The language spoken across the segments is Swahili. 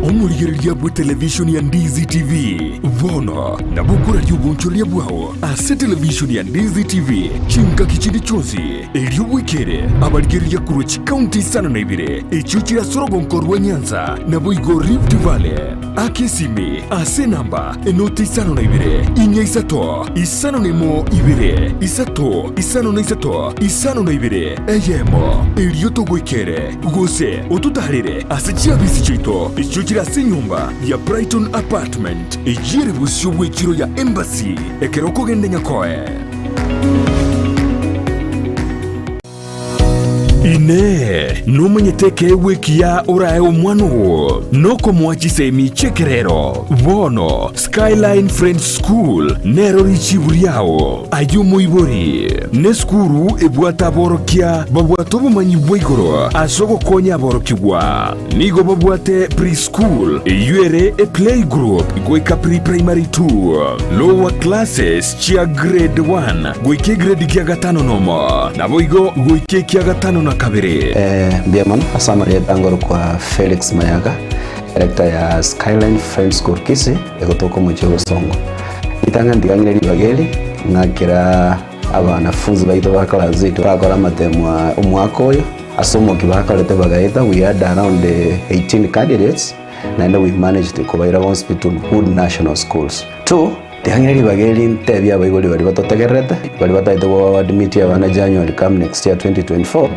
Omurigereria bwa television ya Ndizi TV vono na bukura ry'ubuncholia bwao ase television ya Ndizi TV chinka kichindi chonsi elio wikere abarigereria kurochi county sana na ibire echuchira sorogonkorwa Nyanza na boigo Rift Valley akesimi ase namba enoti sana na ibire inya isato isano nemo ibire isato isano na isato isano na ibire eyemo elio togwikere gose otutarire ase chiabisi chito echuchira se nyumba ya Brighton Apartment ejire busyo wekiro ya Embassy ekeroko gende nyakoe ine numenyeteke wekia urae umwanu noko mwachisemi chekerero vono Skyline Friends School nero richiburiao ayumu ibori ne skuru ebwata borokia babwato bumanyi bwigoro asoko konya borokiwa nigo babwate preschool yuere a play group goika primary 2 lower classes chia grade 1 goike grade kia gatano nomo na boigo goike kia gatano na kabiri biaman asamari bangoro kwa Felix Mayaga director ya Skyline Friends School Kisii egotoko mucho songo itanga ndiganyira libageli ngakira abanafunzi baito bakora zito bakora matemwa umwaka oyo asomo kibakalete bagaita we had around 18 candidates and we managed to cover hospital good national schools two Tehangeri bageli ntebya bayigoli bali batotegerete bali bataito admit abana January come next year 2024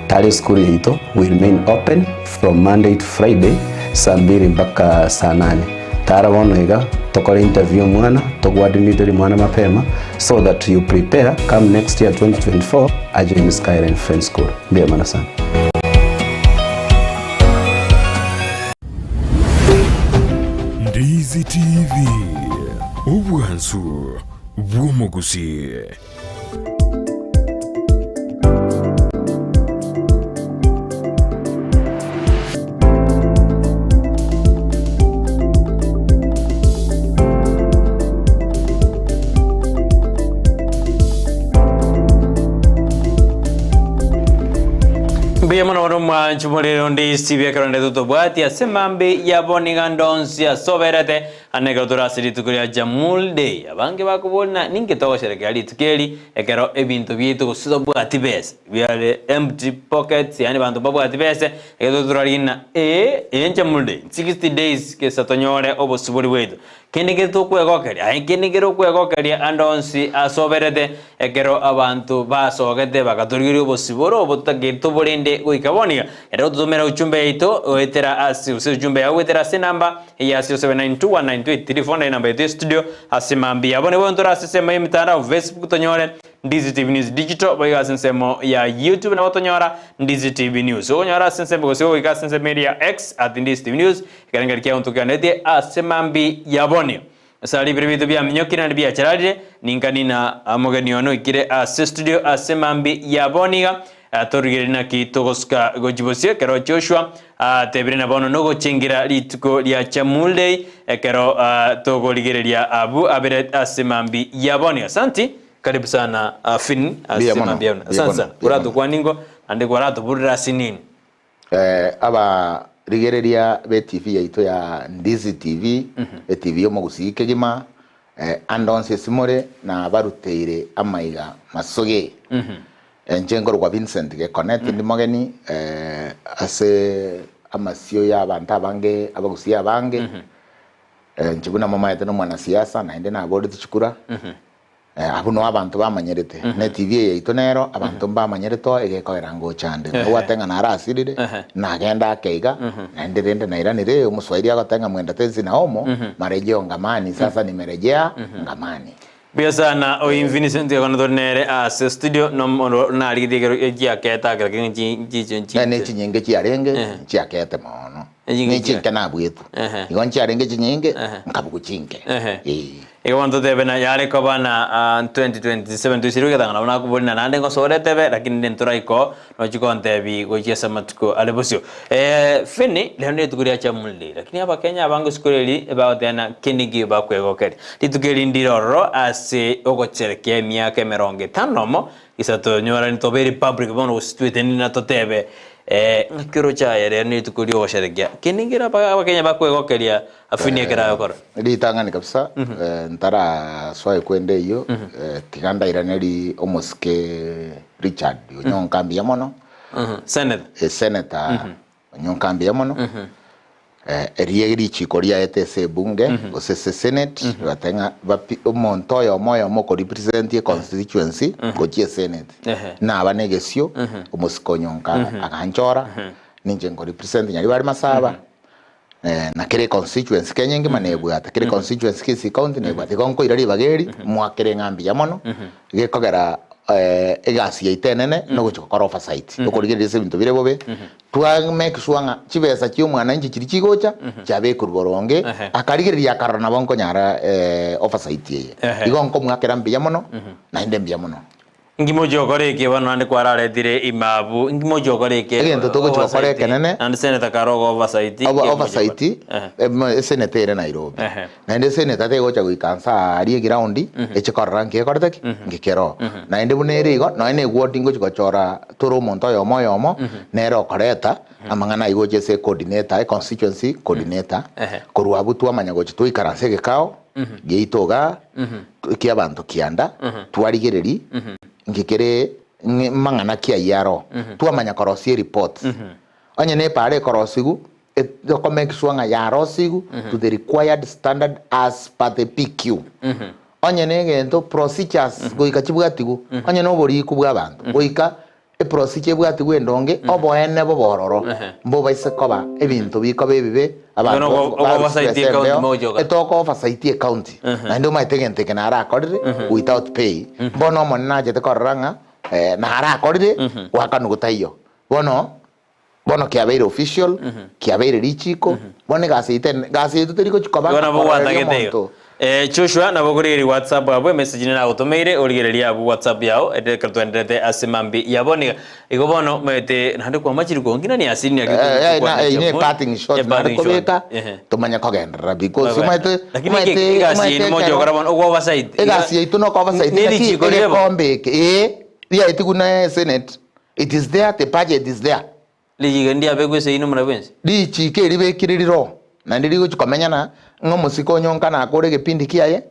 tali school yito will remain open from Monday to Friday saa 2 mpaka saa 8 tara bonega tokore interview mwana tokwa admit mwana mapema so that you prepare come next year 2024 ajoin Skyline Friends School bia mana sana Ndizi TV Ubwansu Gusii. Biyamana waruma chumuliro Ndizi TV karande tuto bwati asemambe yaboniga ndonsi asoberete anega turasiri tukuria Jamuhuri Day abange bakubona ninge togosherekera litukeli ekero ebintu byitu gusizo bwati bese byale empty pockets yani bantu babwati bese ekero turarina Jamuhuri Day 60 days kesatonyore obosuburi wetu kenege tukwegokeria kenege rokwegokeria andonsi asoberete ekero abantu basogete bakaturigiri obosuburo obutagirito burinde goikaboniga ero tutumera uchumbe ito oetera asi uchumbe ya oetera se namba ya 07921923 namba ya studio asimambia abone bontora asema imitandao Facebook tonyore Ndizi TV News Digital boiga sensemo ya YouTube na watonyora Ndizi TV News onyora sensemo gosiko boiga sensemo media X @Ndizi TV News ikanengarikia untukanete asemambi yabone sali bibitu bya minyokina bya charade ninkanina amogeni ono ikire studio asemambi yaboniga atorigirina kitogoska gojibosie kero Joshua tebrina bono nogo chingira lituko lya Jamuhuri Day kero togoligereria abu aberet asemambi yaboni asante karibu sana Fin asemambi yaboni asante kuratu kwaningo ande kuratu burira sinini aba rigereria be TV yaito ya Ndizi TV TV yo Gusii kegima andonse simore na baruteire amaiga masoge Njengoro kwa Vincent ke connect ndi mogeni ase amasio ya abantu abange abagusii abange njibuna mama yete no mwana siasa na ende na bodi tuchukura abuno abantu bamanyerete ne TV yaito nero abantu bamanyereto egekoera ngo chande no watenga na arasirire na agenda akeiga na ende na iranire umuswahili agotenga mwenda tezi na homo marejeo ngamani sasa nimerejea ngamani Biasana o Vincent ya konadonere as studio no na ligigero ya keta kinji ne chinyenge chiarenge chiakete mono ni chinkana bwetu igon chiarenge chinyenge nkabukuchinke Iwanto tebe na yale ko bana 2027 tusiruke tangana na kubona nande ngo sore tebe lakini ndentora iko no chikonte bi gochesa matuko alebosio fini lehone tukuria Jamuhuri Day lakini aba Kenya abangu skureli baotena kinigi bakwegokeri titukeli ndiroro ase ogochereke miaka 50 mo isato nyora ni toberi public bono usitwete ni natotebe ngakiro cha yere ni tukuri osherekia kiningira ba Kenya bakwegokeria afini ekera yokora ritangani kabisa ntara swaye kwende iyo tiganda iraneri omoske Richard onyonkambi ya mono senator onyonkambi ya mono eriegiri chikoria etese bunge osese senate batenga omonto yo moyo moko represent ye constituency gochie senate na abanegesio omusikonyonka akanchora ninje ngo represent nyari bari masaba na kire constituency kenyenge manebwata kire constituency Kisii county nebwata gonko irari bageri mwakere ngambi ya mono gekogera egasi ya itenene no guchokora oversight ukurigerese ibintu bire bobe twa make sure nga chibesa cy'umwana inji kiri kigocha cyabe kuruboronge akarigeria karana bonko nyara oversight ye igonko mwakera mbiya mono na inde mbiya mono ngimo jogoreke bano ande kwararetire imabu ngimo jogoreke egento togochokore kenene and senator karogo oversight senator Nairobi na inde senator tegocha guikansa ari ground echikorra ngekorteki ngikero na inde bunere igo no ene wording gochokora toro monto yomo nero koreta amangana igoche se coordinator constituency coordinator korwabu tu amanya gochi tu ikaranse gekao geitoga kia bantu kianda twarigereri ngikere mangana kia yaro tuamanya korosi reports onye ne pare korosigu to make sure nga yaro sigu to the required standard as per the PQ onye ne gento procedures goika chibwatigu onye no bori kubwa bantu goika procedure bwatigu endonge obo ene bo bororo mbo baise koba ebintu bikobe bibe abantu etoko oversight county na ndo maitengente kenara akorire without pay bono monna jete korranga na ara akorire wakanu gutaiyo bono kiabeire official kiabeire richiko bone gasi tuteriko chikoba bona bo watageteyo Joshua na bogoriri WhatsApp abo message na automaire origereria abo WhatsApp yao edekertwendete asimambi yabone igobono mete nande kwa machiri ko ngina ni asini na ine parting shot na kobeka tumanya kogendra because mate gasi ni mojo garabon oversight gasi itu no oversight ni kombeke ya itiguna senate it is there, the budget is there ligigendia begwese ino murabenzi lichike libekiriro na ndiri gukomenya na ngomusiko nyonka na akore gepindi kiaye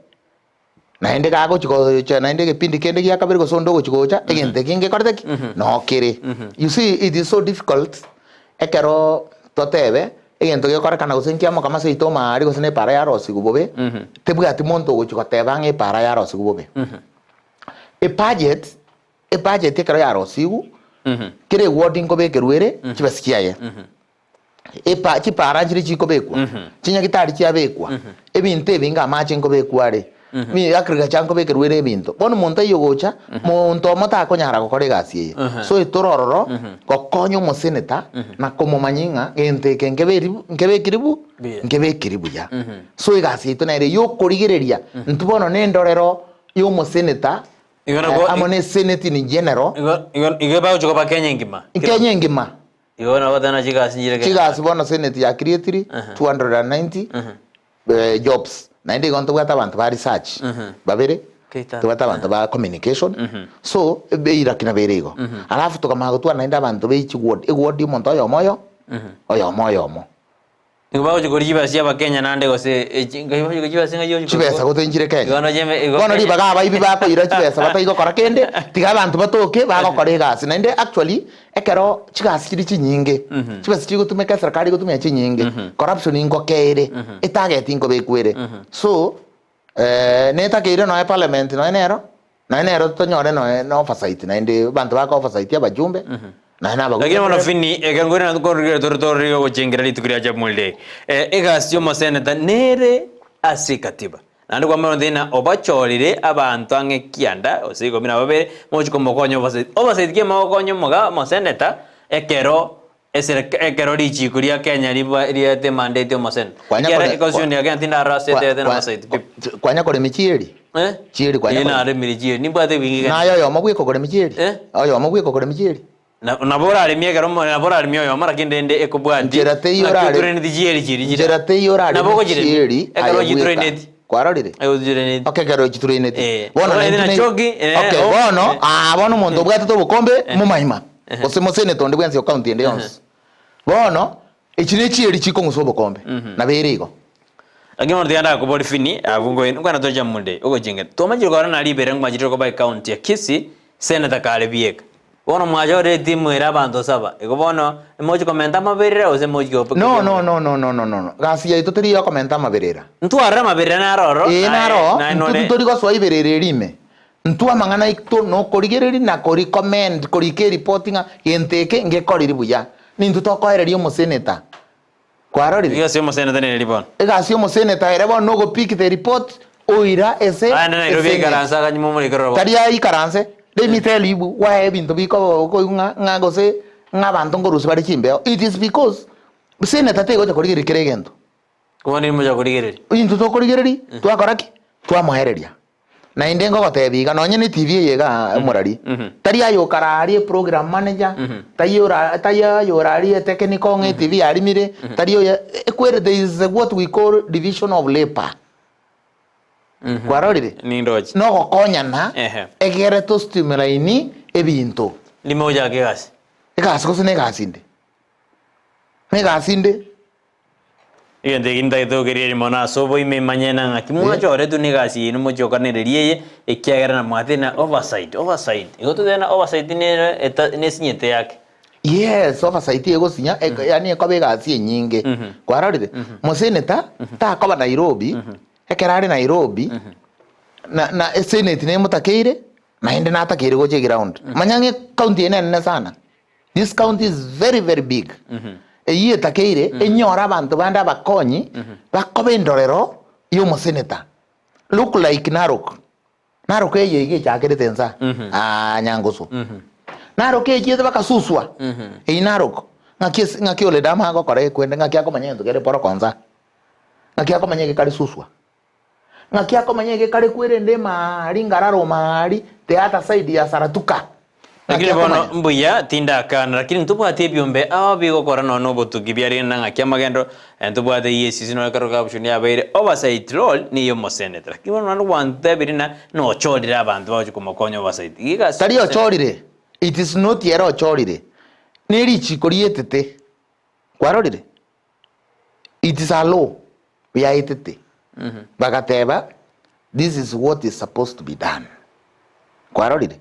na ende gago chiko na ende gepindi kende gya kabiri gosondo gochikocha egente kinge korteki no kire you see it is so difficult ekero totebe egento gekora kana gusenkia mo kama seito mari gosene para ya rosi gubobe tebwati monto gochikoteba nge para ya rosi gubobe a budget ekero ya rosi gu kire wording ko bekerwere chibasikiaye epa chipara chiri chiko bekwa chinya gitari chiabekwa ebintu ebinga amache ngo bekware mi akriga chango bekerwere ebintu bono monta yogocha monto mota akonyara gukore gasi so itorororo gokonyo mo senator na komo manyinga ente nkebekiribu ya so igasi ito naire yo korigereria ntubono nendorero yo mo senator amone senate in general igeba ucho ba Kenya ngima Yona wadana chigasi bono senate ya create 290 jobs na inde gonto gwata abantu ba research babere tubata abantu ba communication so beira kina berego alafu tukamaga twana inde abantu be chigwod egwod monto yo moyo Ngaba ucho goriba sia ba Kenya nande gose ngaba ucho goriba singa yo chibesa gotenjire Kenya Yona jeme bono riba ga baibi ba ko ira chibesa batayigo kora kende tiga abantu batoke bago kore gasi na inde actually ekero chigasi kiri chinyinge chibesa chigo tumeka serikali gotumya chinyinge corruption ingo kere etarget ingo bekwere so neta kire no parliament no enero tonyore no oversight na inde bantu ba ko oversight abajumbe lakini wana fini ekangore na tukorire tortori go chengira litukuria Jamuhuri Day egasio mo senator nere asikatiba nandi kwa mero ndina obachorire abantu ange kianda osigo mina babere mochiko mokonyo oversight ke mokonyo moga mo senator ekero lichikuria Kenya liate mandate mo senator kera ekosuni ya ntinda rasete na oversight kwanya kore michieri chieri kwanya ina are milichieri nimbate wingi na yo mogwiko kore michieri yo mogwiko kore michieri na bora alimia garomo na bora alimia yo mara kindende ekobwandi jerate yorare jerate yorare na boko jiri ekaro jitrene kwarorire ayojirene okay karo jitrene bona na chogi okay bono bono mondo bwata to bukombe mu mahima osemo senator ndi bwensi county ndi yonse bono echinechi eri chiko ngusobo kombe na berego agimo ndianda ko body fini avungo eno kana to Jamuhuri ugo jinge to majiro kana na libere ngmajiro ko by county ya Kisii senator kale bieka bono mwajore timu era bantu saba ego bono emoji komenta maberera ose emoji ko no gasi ya itoteri ya komenta maberera ntwara maberera na roro naro tutori go swa iberere rime ntua mangana ikto no korigereri na kori comment kori ke reporting yenteke nge kori ribuya ni ntuto ko era rio senator kwarori iyo sio senator ne ribon ega sio senator era bono go pick the report oira ese na irobi karansa kanyu muri koro taria ikaranse let me tell you why ebintu biko ko nga gose nga bantu ngorusi bari chimbeo it is because senator tego cha korigeri kiregento kuoni muja korigeri intu to korigeri twakoraki twamuhereria na inde ngo gotebiga no nyene TV yega murari tari ayo karari program manager tayo rari technical nge TV arimire tari yo ekwere there is what we call division of labor kwarorire ni ndoji no gokonya na egere to stimulaini ebintu limoja ke gasi egasi ko sene gasinde me gasinde iyo ndeginda ithogeriye mona sobo ime manyena ngakimwa chore tu ni gasi ino mojo kaneriye ekiagera na mwathina oversight igoto thena oversight ne sinyete yake yes oversight ego sinya yani ekobe gasi nyinge kwarorire mo senator ta koba Nairobi ekerari Nairobi na senate ne mutakeire na inde na atakire goje ground manyange county ene sana this county is very very big eyi takeire enyora abantu banda bakonyi bakobe ndorero yo mo senator look like Narok eye chakere tensa nyangusu Narok eye bakasuswa Narok ngaki ole dama go kore kwende ngaki akomanye ndugere poro konza ngaki akomanye kali suswa ngaki akomanye kali kwirende mari ngararo mari teata side ya Saratuka lakini bono mbuya tinda kana lakini ntubwate byombe bigo kora no botugibyari nanga kyamagendo ntubwate yesi no karoka bushuni abaire oversight role ni yo mo senator lakini bono no wante birina no chodira abantu baje kumokonyo oversight giga tari ochorire it is not yero ochorire neri chikorietete kwarorire it is a law biaitete bagateba this is what is supposed to be done kwarorire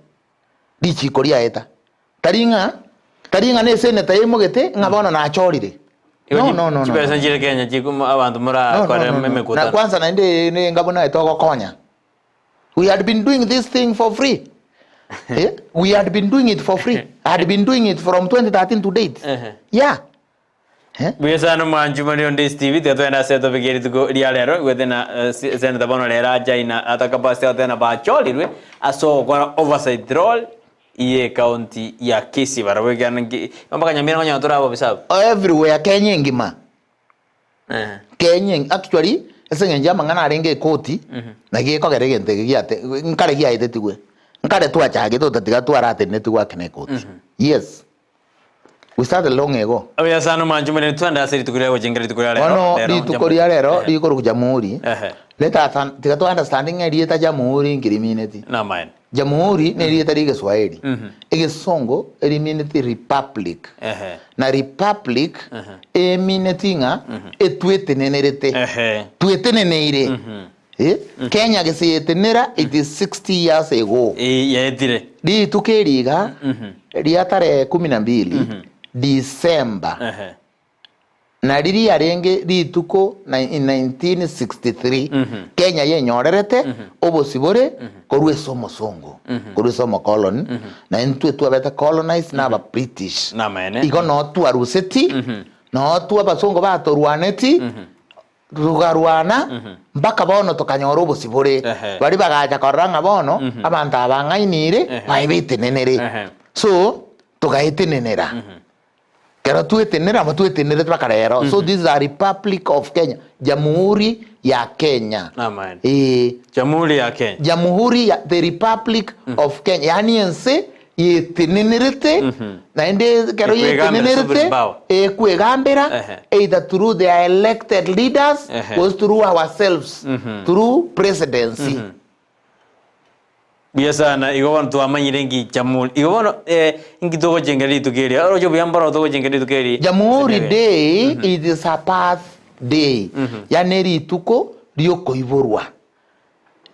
dichi koria eta taringa ne senator yemogete ngabona na achorire no chipesa njire Kenya chikuma abantu mura kore memekuta na kwanza na inde ne ngabona etoko konya we had been doing this thing for free we had been doing it for free I had been doing it from 2013 to date yeah Besa no manjumani on this TV te tuenda seto begeri tuko rialero wetena senator bono lera jaina atakapasi atena ba cholirwe aso kwa oversight role iye county ya Kisii barawe ngi mpaka Nyamira ngonya turabo bisabu everywhere Kenya ngima Kenya actually esengenja mangana arenge koti na gieko geregente giate nkare giaite tigwe nkare twachage tutatiga twarate netigwa kene koti yes we started long ago abya sano manjumene twanda asiri tukuria wajengeri tukuria lero no di tukuria lero di koru Jamuhuri let us tiga to understanding idea Jamuhuri ngirimineti na mine Jamuhuri ne idea tari Kiswahili Songo eliminate republic na republic eliminatinga etwetenenerete tweteneneire Kenya gesetenera it is 60 years ago yetire di tukeriga riatare 12 December na riri arenge rituko in 1963 Kenya yenyorerete obosibore korwe somo songo korwe somo colony na ntwe tu abeta colonize na ba British na mene igo no tu aruseti no tu abasongo batorwaneti rugarwana mpaka bono tokanyora obosibore bari bagaja koranga bono abantu abangainire baibitenenere so tugaitenenera kero tuetenera matuetenere twakarero so this is a Republic of Kenya Jamuhuri ya Kenya amen Jamuhuri ya Kenya Jamuhuri ya the Republic of Kenya yani ense yetenenerete na ende kero yetenenerete kwegambera either through their elected leaders or through ourselves through presidency Biasa iko wan tu amanyire ngi Jamul. Iko wan ngi to jengeri to keri. Aro jo biambaro to jengeri to keri. Jamuhuri Day it is a birthday. Yani rituko ryoko ivorwa.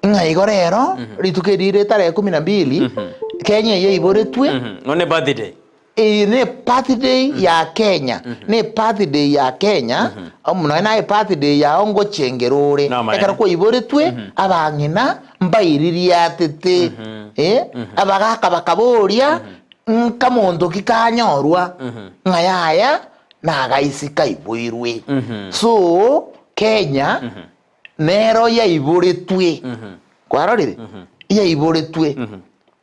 Nga igorero rituko rire tarehe 12 Kenya ye ivoretwe. One birthday. Ne birthday ya Kenya. Ne birthday ya Kenya. Omuna na birthday ya ongo chengerore. Ekara ko ivoretwe abangina mbairiria tete. Abagaka bakaboria kamondo kikanyorwa ngayaya nagaisika ibuirwe. So Kenya nero ya ivoretwe. Kwarorire ya ivoretwe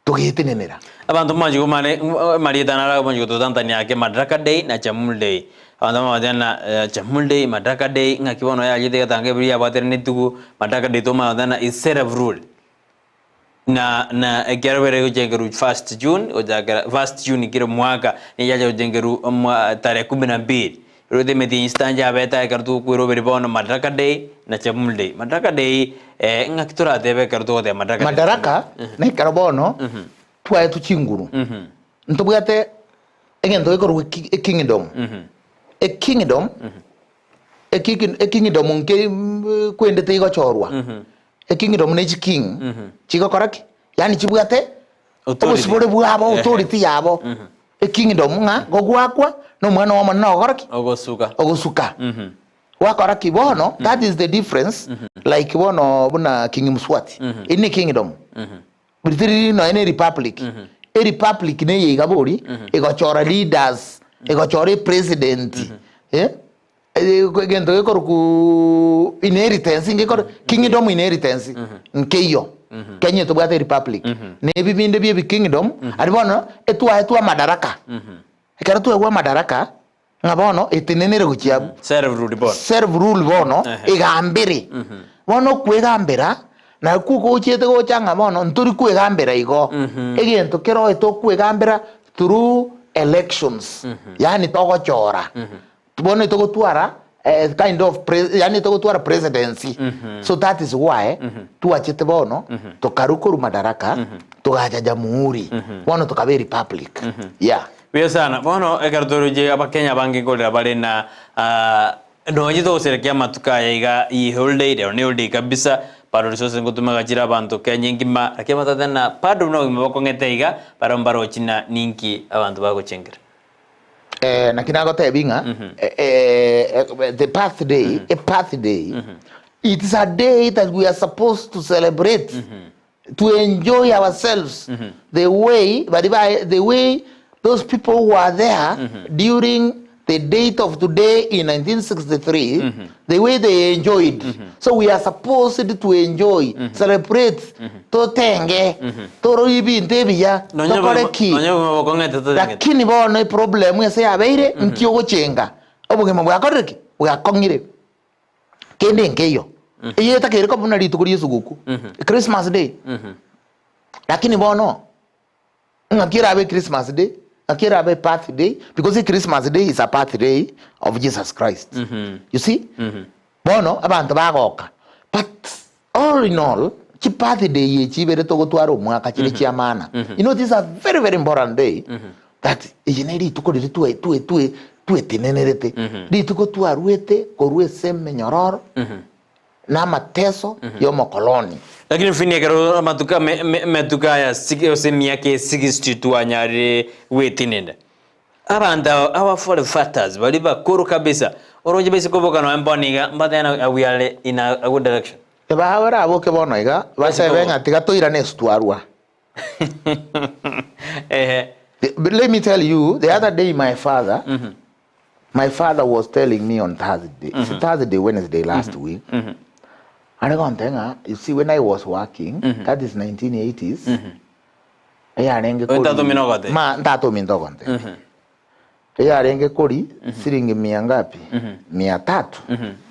tugitinenera abantu manjugo marietana ra manjugo to Tanzania ke Madaraka Day na Jamul Day abantu madana Jamul Day Madaraka Day ngakibono ya yite gatange bria baterne tugu Madaraka Day to madana is set of rule na gerwere ujengeru 1st June ojaga 1st June kiro mwaka ni yaje ujengeru tarehe 12 rode meti instancia beta kartu kuiro beribono Madaraka Day na Jamul Day. Madaraka Day ngakitora debe kartu de Madaraka na karabono twa tu chinguru ntobwate egento ekoro kingdom a kingdom a kingdom nke kwendete igochorwa a kingdom ne king chigo koraki yani chibwate obusibore bwabo authority yabo a kingdom nga gogwakwa no mwana wa mwana koraki ogosuka wakoraki bono that is the difference like bono buna king Mswati in kingdom Britiri no any republic a republic ne yigabori egochora leaders egochora president gento ekor ku inheritance ngekor kingdom inheritance nkeyo Kenya to bwate republic ne bibinde bi kingdom aribono etwa madaraka ekara tu wa madaraka ngabono etinenere guchiabu serve rule bono igambire bono kwegambira na kuko chete go changa bono nturi kwegambira igo egento kero eto kwegambira through elections yani togo chora bono to gotwara kind of yani to gotwara presidency so that is why tuachete bono to karukuru madaraka to gaja jamhuri bono to kabe republic yeah. Biasana, bono ekartoroje aba Kenya bangi kolera bale na nonyi to serekia matuka iga I holiday de ne holiday kabisa paro resources ngotuma gachira abantu Kenya ngima akema tatana pado no ngiboko ngeteiga para mbaro china ninki abantu bako chengera na kinago tebinga the birthday a birthday it is a day that we are supposed to celebrate to enjoy ourselves the way those people who are there during the date of today in 1963, the way they enjoyed. So we are supposed to enjoy, celebrate, to tenge, to ribi ntebia, to koreki. Lakini bono problem we say abeire nkiyogo chenga. Obuge mwa koreki, we kongire. Kende nkeyo. Iyo takere ko buna ritukuri Yesuguku. Christmas Day. Lakini bono ngakira abe Christmas Day. Akira be birthday because Christmas Day is a birthday of Jesus Christ. You see? Bono abantu bagoka. But all in all, chi birthday ye chi bere to gotwaro mwaka chiri chi amana. You know, this is a very very important day that ijeneri tuko tuwe tinenerete. Di tuko tuaruete korue seme nyororo. Na mateso yomo koloni. Lakini fini kero matuka metuka ya miaka 62 anyari wetinenda. Abanda our for factors baliba kuru kabisa. Oroje bese koboka no mboniga mbatena awiyale in a good direction. Eba hawara aboke bonoiga base benga tiga toira next warwa. But let me tell you, the other day my father was telling me on Thursday, Wednesday last week. You see, when I was working, that is 1980s. Ndato mindogonte. Renge kori siringi miangapi? 300.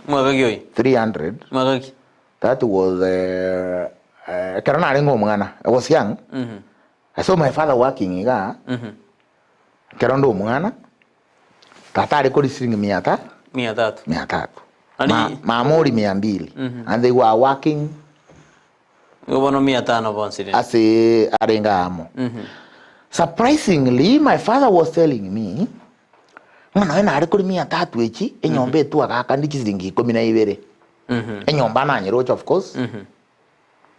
Mwaka kioi? 300. Mwaka ki? That was karana rengo mwana. I was young. I saw my father working iga. Karando mwana. Tatari kori siringi 300. Maamori 200. And they were working Ngobono 500 bonsi. Ase arenga amo. Surprisingly, my father was telling me, mwana we nari kuri 300 echi enyomba etu agaka ndi chiziringi 12. Enyomba na nyirocha of course.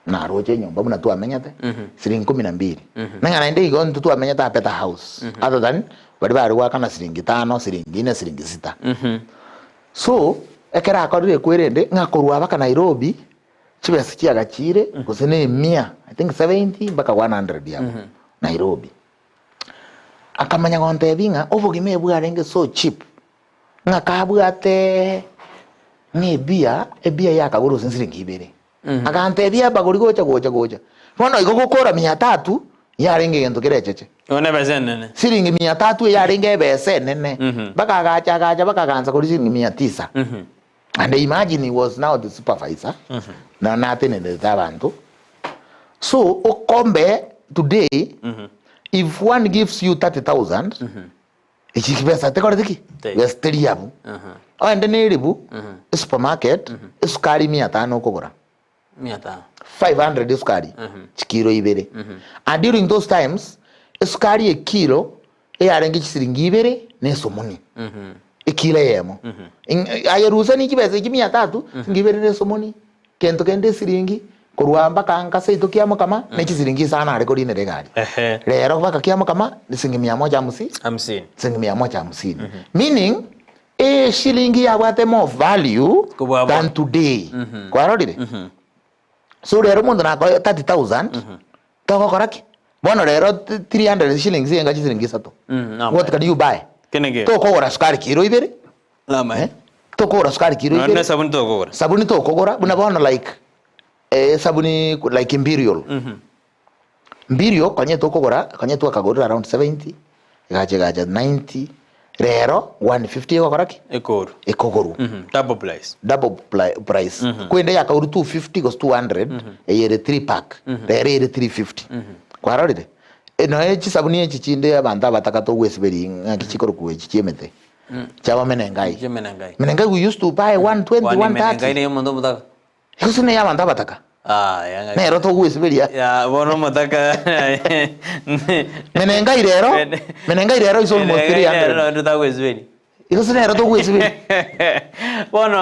Na roche nyomba muna tu amenyate. Siringi 12. Nanga naende igo ntu amenyata better house. Other than bari waka na siringi 5, siringi 4, siringi 6. So, ekera akorire kwerende ngakorwa baka Nairobi. Chibesi chiagachire kusene 100, I think 70 mpaka 100 yabo. Nairobi. Akamanya gonte binga ovugime bwarenge so cheap. Ngakabwate ni bia yakaguru siringi 2. Akante bia baguri gocha. Bono igokora 300 yarenge gento kirecheche. One besenene. Siringi 300 yarenge besenene. Baka gacha baka ganza kuri siringi 900. And imagine he was now the supervisor. Na nothing in the Tabanto. So okombe today, if one gives you 30,000, ikipesa teko ratiki. Yes, teriabu. And then eribu supermarket sukari 500 okogora. 500 sukari. Chikiro ibere. And during those times, sukari a kilo yarengi siringi ibere nesomoni. Ikile yemo. Ayarusa ni kibesa 300 ngibere nesomoni. Kento kende siringi kuruamba kanga seito kiamo kama nechi siringi sana rekodi ne regari. Rero baka kiamo kama ni singi 150. Singi 150. Meaning shilingi ya wate more value than today. Kwa rodire. So rero mundu na 30,000 toko koraki. Bono rero 300 shillings yenga siringi 3. What can you buy? Kenege. Toko ora sukari kilo ibere. Lama Toko ora sukari kilo ibere. No sabuni toko ora. Sabuni toko ora. Buna bono like sabuni like Imperial. Imperial kanye toko ora, kanye tu akagora around 70. Gacha 90. Rero 150 yako koraki. Ekogoru. Double price. Kwende yakauru 250 goes 200. Yere 3 pack. Rero yere 350. Kwa roride. No echi sabuni echi chinde abanda batakato wesberi ngakichikoro kuechi chemete. Chawa menengai. Menengai we used to buy 120, 130. Menengai ne yomondo mutaka. Kusune ya banda bataka. Yanga. Ne roto wesberi ya. Ya bono mutaka. Menengai rero is almost 300. No wesberi. Kusune roto wesberi. Bono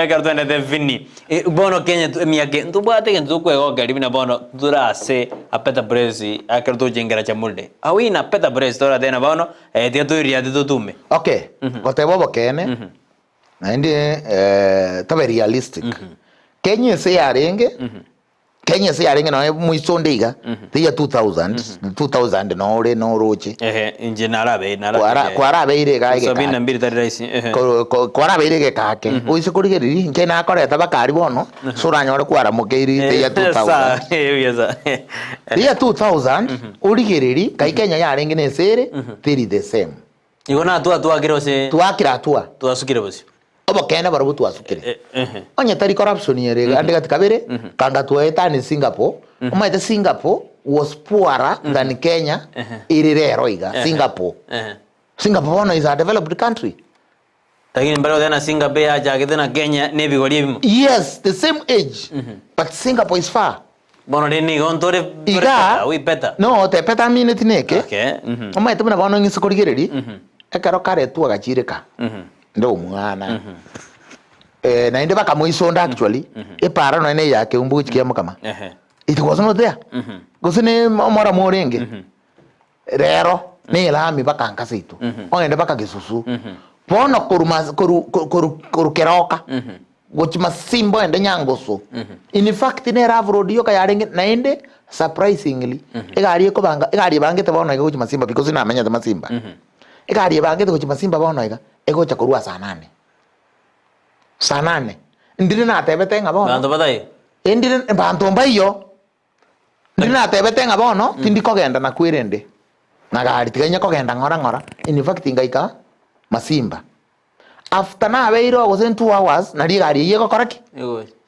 kartone de fini. Bono Kenya miake ntubate kentu kwego gari bina bono durase apeta presi akarto jengera chamulde. Awina apeta presi tora dena bono dia tu iria de tume. Okay. Gotebo bokene. Na ndi tabe realistic. Kenya se yarenge. Kenya se yarenge no muisondeiga. Dia 2000 no roche. Inje narabe kwarabe ire gaige. Sabina mbiri tari raisi. Kwarabe ire gakake. Uise kurigeri nje na koreta bakari bono. Suranyore kwara mukeiri dia 2000. Yesa. Dia 2000 urigereri kai Kenya yarenge ne sere tiri the same. Igona tu akirose. Tu akira tua. Tu asukire bosi. Obo kena barabu tu asukire. Onye tari corruption yere ande gatikabere kanga tu etani Singapore. Umaite Singapore was poorer than Kenya. Irero iga Singapore. Singapore is a developed country. Lakini mbalo tena Singapore aja tena Kenya ne bigori bimo. Yes, the same age. But Singapore is far. Bono deni gontore iga we better. No, te peta minute neke. Okay. Umaite buna bono ngisukurigereri. Ekaro kare tu agachireka. Ndo mwana. Na inde baka muisonda actually. Epara no ene yake umbuki kiamo kama. It was not there. Gusine mora morenge. Rero ne lami baka ankasitu. Onende baka gisusu. Pono koru keroka. Gochima simbo ende nyangoso. In fact ne ravrodio yo kayarenge na ende surprisingly egari bange te bono gochima simba because na amenya te masimba. Egari bange te gochima simba bono ega egocha korua saa 8. Ndire na tebete ngabo. Bantu batai. Ndire bantu mbayo. Ndire na tebete ngabo tindi kogenda na kwirende. Na gari tiganya kogenda ngora. In fact ngaika masimba. After na beiro was in 2 hours na gari yego koraki.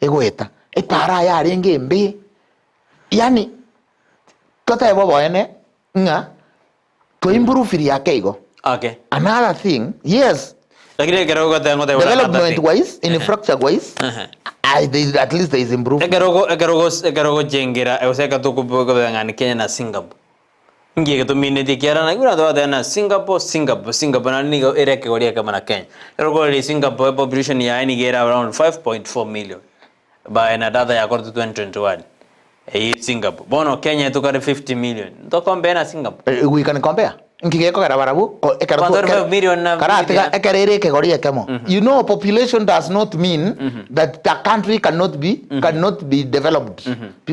Egoeta. Para ya renge mbe. Yani kota bobo ene nga to improve yake igo. Okay. Another thing, yes. Lakini kero ko tengo te development wise, infrastructure wise, At least there is improvement. Ekerogo jengera euseka tukubengani Kenya na Singapore. Ngiye to minute kiara na gura to na Singapore na nigo ereke goria kama na Kenya. Ekerogo le Singapore population ya ni gera around 5.4 million by na data ya quarter 2021. Singapore. Bono Kenya to 50 million. To compare na Singapore. We can compare. Nkigeko gara barabu ekerere kegoria kemo. You know, population does not mean that the country cannot be developed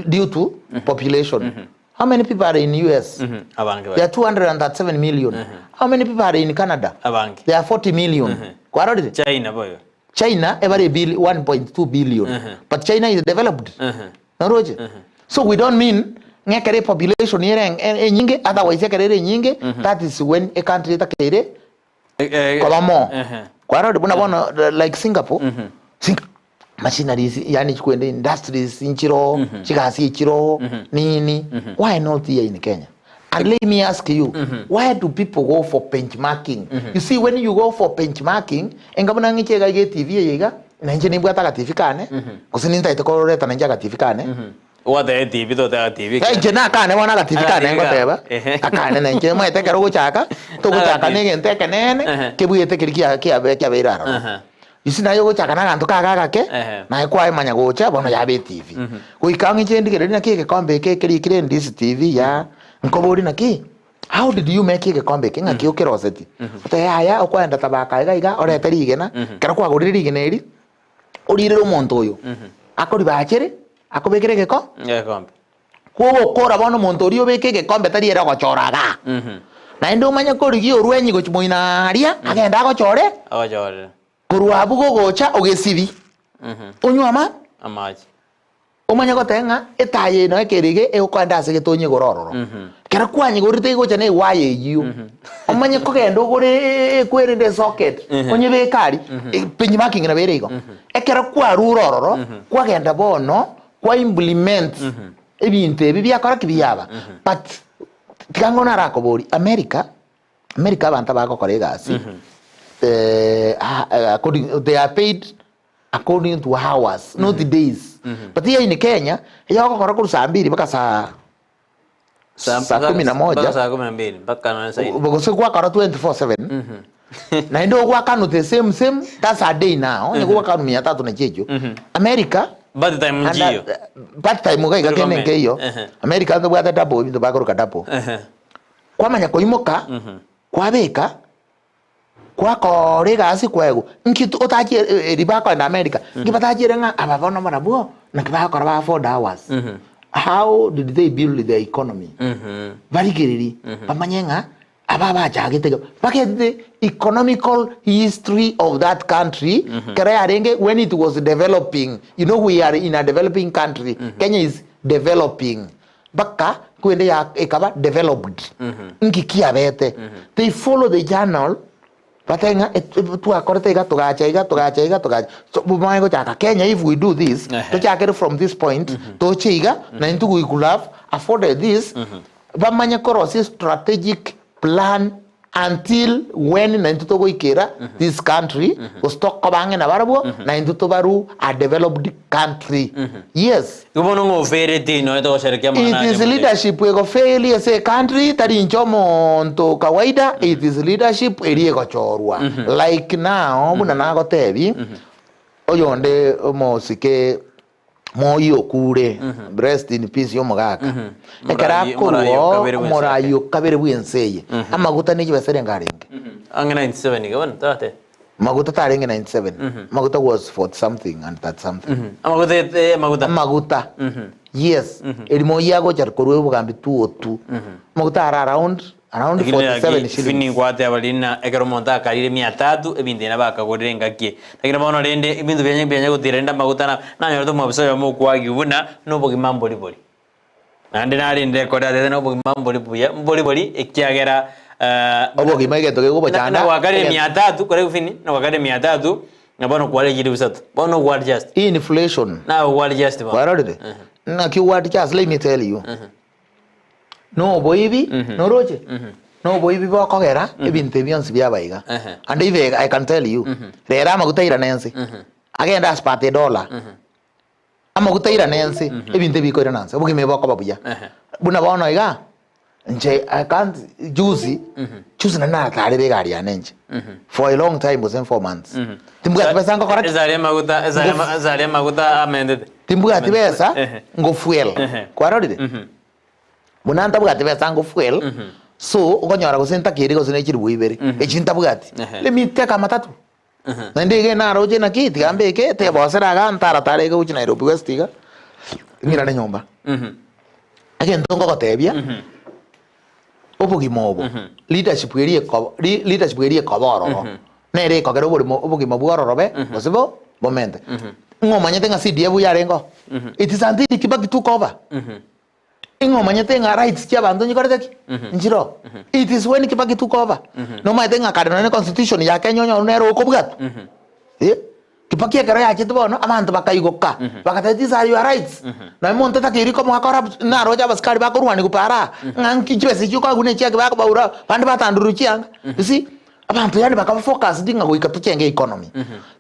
due to population. How many people are in US? There are 237 million. How many people are in Canada? There are 40 million. China boy. China every 1.2 billion. But China is developed. So we don't mean ngekere population here nyinge, otherwise ekere nyinge. That is when a country takere kwa mo. Kwa road buna like Singapore. Machineries yani kwende industries inchiro, chikasi ichiro, nini. Why not here in Kenya? And let me ask you, why do people go for benchmarking? You see, when you go for benchmarking, engabuna ngichega ge TV yega, na nje nimbu ataka TV kane, kusininta itokoreta na njaga TV kane. What the TV to the TV. Jena kane wana TV kane ngoteba. Akane na nje mo eteka ro chaka, to chaka nege nteka nene, kebu eteka kia beira. You see na yo chaka na ganto kaka ke, na kwa imanya gocha bono ya be TV. Kuikangi chendi kere na keke kombe ke kire Ndizi TV ya nkobori na ki. How did you make a comeback? Nga kiyo keroseti. Ote haya okwenda tabaka iga ore terigena, kera kwa goriri igeneri. Orire omonto oyo. Akori bachere, akobekere geko? Kombe. Kuo kora bono monto ori obeke gekombe tari era gochoraga. Na ndo manya korigi orwenyi gochmoina aria, agenda gochore. Gochore. Kurwa bugo gocha ogesibi. Onywama amaji. Omanya gotenga etaye no ekerege ekwanda ase getonye gorororo. Kera kwanyi gorite gocha ne waye yiu. Omanya kogendo gore kwerinde socket. Onye bekari penyi marking na berego. Ekera kwa rurororo kwagenda bono kwa implement ebinte ebi akora kibiyaba. But tikango na rakobori America abantu bakokore gasi. According they are paid according to hours, not the days. But here in Kenya, yako kora kuru saa 2 mpaka saa 11 mpaka saa 12 mpaka na sasa. Because kwa kora 24/7. Na ndio kwa kanu the same that's a day now. Ni kwa kanu 300 na chejo. America bad time njio. Bad time ga ikakene ngeyo. America ndo bwa double ndo bakoro double. Kwa manya koimoka kwa beka kwa korega asi kwego nkitu otaje ribako na America ngibatajire nga ababono marabuo na kibakora ba 4 hours. How did they build the economy? Very giriri pamanyenga ababa jagete paket the economical history of that country kare arenge when it was developing. You know, we are in a developing country. Kenya is developing baka kwende ya ekaba developed ngikia bete. They follow the journal. Patenga tu akorte iga togacha. So bumago chaka Kenya, if we do this, to chaka from this point to chiga na into we could have afforded this. Bamanya korosi strategic plan until when na into to ikera this country was talk kabange na barabo na into to baru a developed country. Yes. It is leadership we go fail as a country tari nchomo nto kawaida. It is leadership eri go chorwa. Like now muna nago tebi oyonde mosike moyo kure rest in peace yo mogaka ekara kuruo morayo kabere bwenseye amaguta ni kibesere ngarenge angena 97 gabon tate maguta tarenge 97 maguta was for something and that something maguta yes elimo yago charkoruo bugambi 202 maguta around 47 shillings fini kwate abalina ekero monta karire 300 ebindena bakagorire ngakie lakini bono rende ibindu byenye gutirenda magutana na nyorto mwabiso yo mukwagi ubuna no bogi mamboli boli nande narinde koda de no bogi mamboli boli ekiagera obogi maige go bachana na wakare 300 kore fini na wakare 300 na bono kwale jiri usatu bono what just inflation na what just warode na ki what just let me tell you no boibi no roche no boibi ba kogera ebinte bionsi bya baiga and if I can tell you rera maguta ira nense agenda spate $1 amaguta iranense ebintu biko nanse obugime bako babuya buna bono iga nje I can't juicy na tare be gari anenje for a long time was in 4 months timbuga pesa ngo correct ezale maguta amended timbuga pesa ngo fuel kwaroride buna ntabuga pesa ngo fuel so ukonyora gusenta kiri go sine chiribu ibere echinta bugati le miteka matatu na ndege na roje na kiti gambe ke te bosera ga ntara tare go uchi Nairobi West iga ngira ne nyomba again tongo gotebia obugima obo leadership erie koboro nere kogero obugima bwororobe bosibo bomente ngomanyete nga CDF yarengo it is until Kibaki took over ingomanyete nga rights cha bantu nyikorete njiro it is when Kibaki took over no maite nga kadeno constitution ya Kenya nyo nero okobugatu Kibaki ekero yachite bono abantu bakayigoka bakata these are your rights na monte takiri ko mwakora na roja baskari bakorwani kupara nganki chwese chuko gune cheke bakobaura bandi batanduru chianga you see abantu yani bakafocus dinga go ikatuchenge economy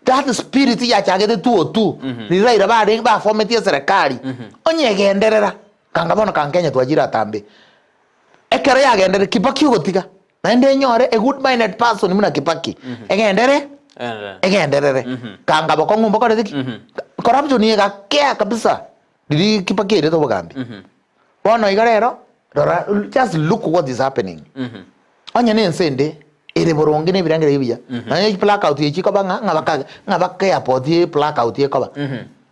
that spirit ya chagete 202 riraira bari ba format ya serikali onyegenderera kanga bono kankenya twajira tambe ekero yagendere Kibaki ugotiga na ende nyore a good minded person muna Kibaki egendere egenderere kanga bako ngumba ko deki corruption ye gakea kabisa didi Kibaki ere to bogambi bono igarero just look what is happening anya nensende ere boronge ne birangere biya na ye blackout ye chiko banga ngabaka airport ye blackout ye koba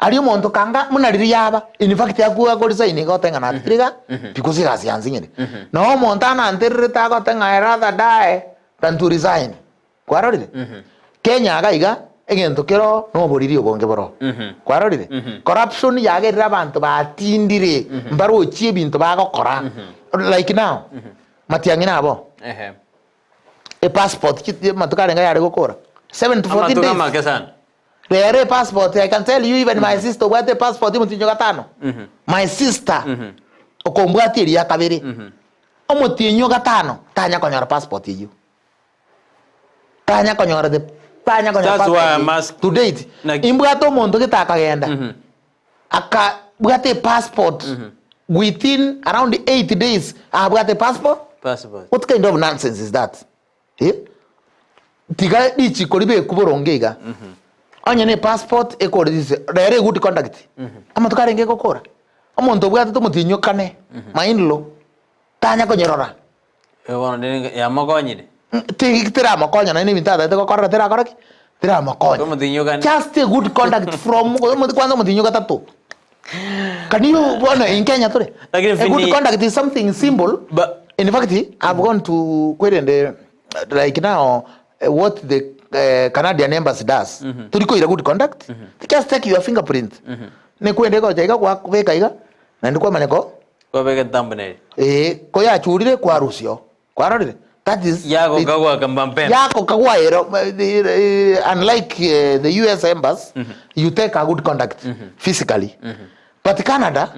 ari umuntu kanga munariri yaba in fact yakuwa ko design ko tenga na triga because gas yanzinyere no umuntu ananterere ta ko tenga I rather die than to resign kwarorire Kenya agaiga egento kero no boriri obonge boro kwarorire corruption yagerira abantu batindire mbaro chie bintu bagokora like now matiangina abo a passport kit matukare nga yare gokora 7 to 14 days Rere passport I can tell you even my sister what a passport mutinyo gatano my sister okombwati eri yakabere omutinyo gatano tanya konyora passport yiyo tanya konyora de tanya konyora that's why I must to date imbwato mondo gitakagenda aka bwate passport within around 8 days abwate passport what kind of nonsense is that tiga dichi koribe kuborongega anya ne passport ekore dise rere good conduct ama tukarenge gokora omuntu bwate tumutinyo kane mainlo tanya konyerora wono ya magonyire tira makonya na ni bintada gokora tira koraki tira makonya tumutinyo kane just a good conduct from kwanza mutinyo gatatu can you bona in Kenya tore a good conduct is something symbol but in fact I've gone to Kwende like now what the Canadian embassy does turiko ira good conduct just take your fingerprint ne kwende ko jaiga kwa beka iga na ndiko maneko ko beka thumbnail ko ya churire kwa rusio kwa rorire that is yako kagwa kambampe yako kagwa ero unlike the US embassy you take a good conduct physically but Canada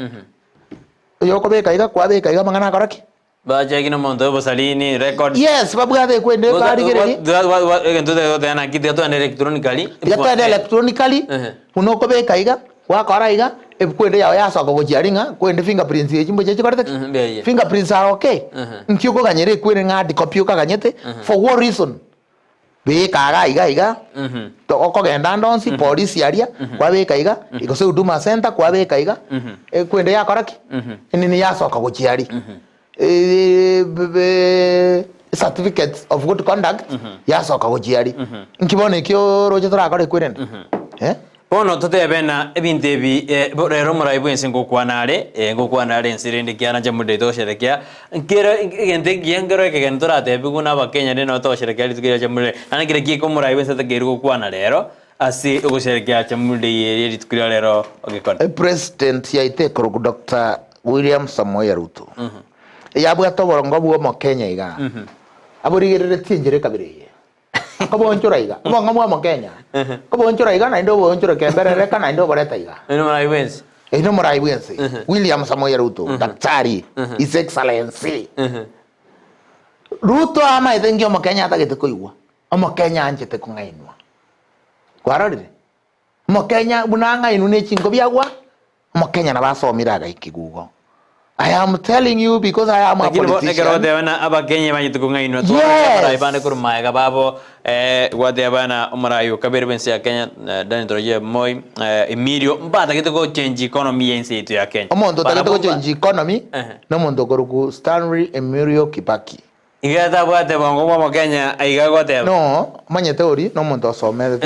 yoko beka iga kwa beka iga mangana koraki ba chegino monto bosalini record yes babugade kwende bari gereri egento de na kiti to electronically yata electronically unoko be kaiga wa koraiga e kwende ya soko gojiaringa kwende fingerprints ye chimbo chechi korete fingerprints are okay nkiuko ganyere kwende ngadi copy ka ganyete for what reason be kaga iga to okogenda ndonsi police aria kwa be kaiga igose huduma center kwa be kaiga e kwende ya koraki nini ya soko gojiari certificate of good conduct yasoka gojiari nkibone kyo roje turakore kwirenda bono tutebena ebintu ebi rero muraibu ngokwanare nsirinde kiana Jamuhuri Day tosherekea nkira egente giengero ekegento tebi kuna bakenya rino tosherekea litukira Jamuhuri Day anakire kiko muraibu nsetegeru gokwana rero asi ogosherekea Jamuhuri Day litukira rero ogekona president yaite ko Dr. William Samoei Ruto yabwa toborongo bwo mo Kenya iga aburigerere tinjire kabiri kabonchura iga bonga mo Kenya kabonchura iga na ndo bonchura kemberere kana ndo boreta iga ino murai wense William Samoei Ruto daktari his excellency Ruto ama ithengio mo Kenya atagete kuigwa mo Kenya anjete kungainwa kwarorire mo Kenya bunanga inu ne chingo byagwa Kenya na basomira gaikigugo. I am telling you because I am a politician. Aba Kenya banyi tukungaino to ibane kurumaya kababo wade bana umarayo kabere bense ya Kenya dani troje moy Emilio mbata kitoko change economy yense itu ya Kenya. Omondo takitoko change economy no mondo koruku Stanley Emilio Kibaki. Igata bwate bongo mo Kenya aiga gote. No, manye theory no mondo somere.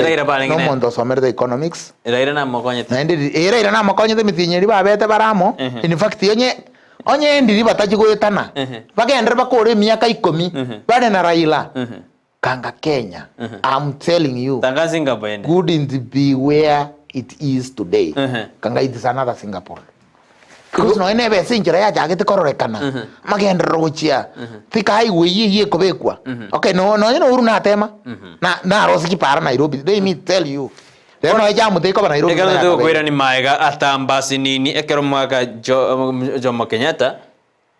No mondo somere the economics. Ira na mokonye. Ira na mokonye the mitinyeri babete baramo. In fact onye ndiri batachi goyetana bagendera bakore miaka 10 bade na Raila kanga Kenya. I'm telling you, tanga Singapore couldn't be where it is today. Kanga it is another Singapore because no ene be sinjira ya jagete kororekana magendera gochia tika highway ye kobekwa. Okay, no uru na tema na rosi kipara Nairobi. Let me tell you, Leo na jamu teko ba Nairobi. Ekalo to kwira ni maiga atambasi nini ekero mwaka Jomo Kenyatta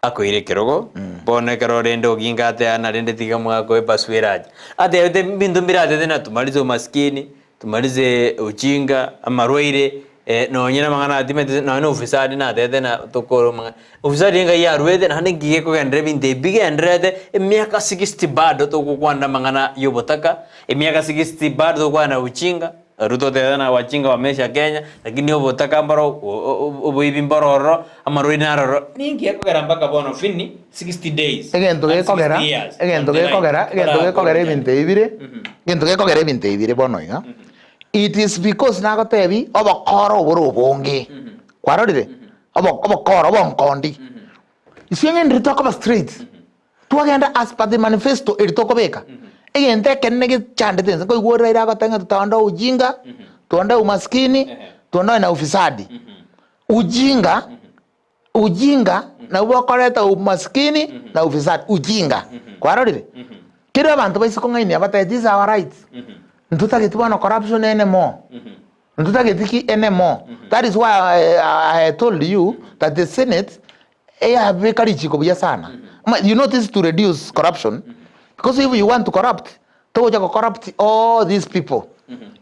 akoire kerogo bone kero rendo gingate ana rende tiga mwako epaswiraje ate bindu mbirate tena tumalize umaskini tumalize ujinga amarwaire no nyina mangana atimete no ofisadi na tete na tokoro manga ofisadi nga ya ruede na ngiye ko gendre binde bige andrede miaka 60 bado to kwanda mangana yobotaka miaka 60 bado to kwana ujinga Ruto tena wachinga wamesha Kenya lakini obotaka mbaro oboibi mbororo amaroi naroro ningi yakogera mpaka bono fini 60 days egento gekogera ibinte ibire bono iga it is because nagotebi obokoro borobonge kwarorire obokoro bonkondi isienge nditoko ba straight twagenda as per the manifesto eritoko beka egente kenege chande tense ko igora ira gotenga tutonda ujinga tuonda umaskini tuonda na ufisadi ujinga na ubokoreta umaskini na ufisadi ujinga kwarorire kiro abantu baisiko ngaini abata these are our rights ntutagitwa no corruption anymore ntutagitiki anymore. That is why I told you that the Senate have kari chiko bya sana. You know this to reduce corruption. Because if you want to corrupt, corrupt all these people.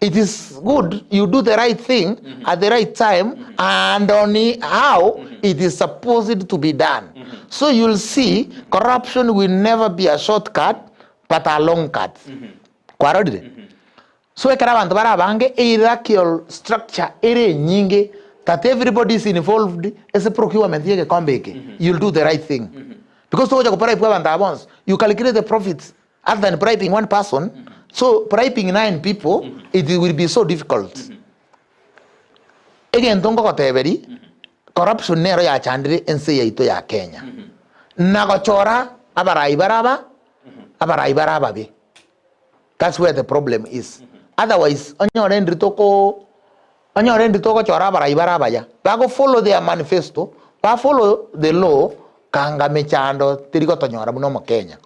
It is good you do the right thing at the right time and only how it is supposed to be done. So you'll see corruption will never be a shortcut but a long cut. So ekarabantu barabange hierarchical structure ere nyinge that everybody is involved as a procurement yeke kombeke. You'll do the right thing. Because you calculate the profits other than bribing one person. So bribing 9 people, it will be so difficult. Again, don't go to corruption nero ya chandri ense ya ito ya Kenya. Nagochora abaraibaraba be. That's where the problem is. Otherwise, onyorendi toko chora abaraibaraba ya. Bago follow their manifesto, ba follow the law. Kanga mechando tirigo tonyora buno mo Kenya.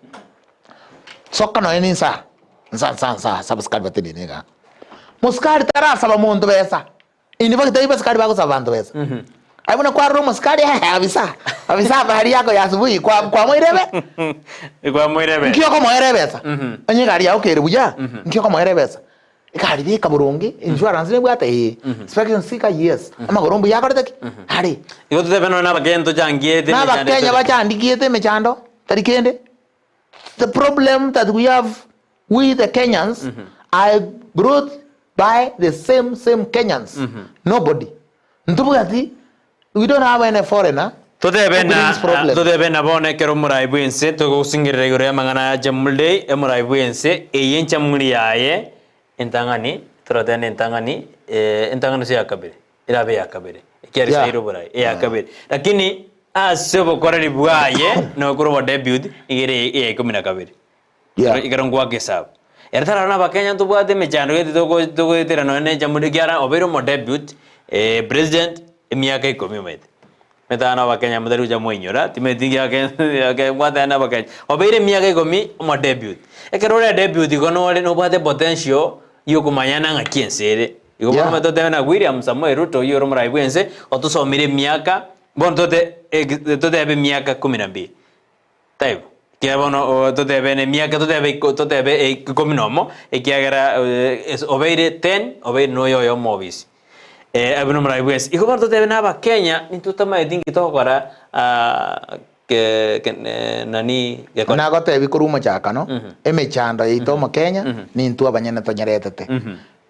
Soka no eninsa. Nsa subscribe tedi nega. Muskari tara saba monto besa. Iniva dai baskari bago sabanto besa. Ai buna kwa ro muskari avisa bahari yako ya asubuhi kwa moirebe. Kwa moirebe. Nkio ko moirebe besa. Onye gari ya okere buja. Nkio ko moirebe besa. Ikari bi kaburungi insurance ne bwata inspection sika yes ama gorombu yakore taki hari yo to debeno na bagento jangiete na bakenya bachandikiete mechando tarikende. The problem that we have with the Kenyans are brought by the same Kenyans. Nobody ntubugati we don't have any foreigner. To debena bone kero murai buense to go singire gore mangana Jamuhuri Day murai buense eyencha muri yaye entangani trodene entangani si akabere irabe yakabere kiari sairo borai yakabere lakini asebo korari buaye no kurobo debut igere komina kabere igarongwa kesab ertara na bakenya to bwate mechando gete to tera no ne Jamuhuri gyara obero mo debut president emiaka 10 mete metana bakenya mudaru jamuinyora timetinga ke bwate na bakenya obere miaka 10 mo debut ekerore debut gono no bwate potential yoko manyana ngakensere yoko mama tote na William Samoei Ruto yoro murai bwense otusomire miaka bon tote be miaka 12 taibo kia bono tote be ne miaka tote be 10 ekiagera obeire 10 obeire no yo movies abino mraibwes iko barto tebe na ba Kenya nitutama edingi tokora nani na gote bikuruma chakano emechando yitomo Kenya nintu abanyene tonyeretete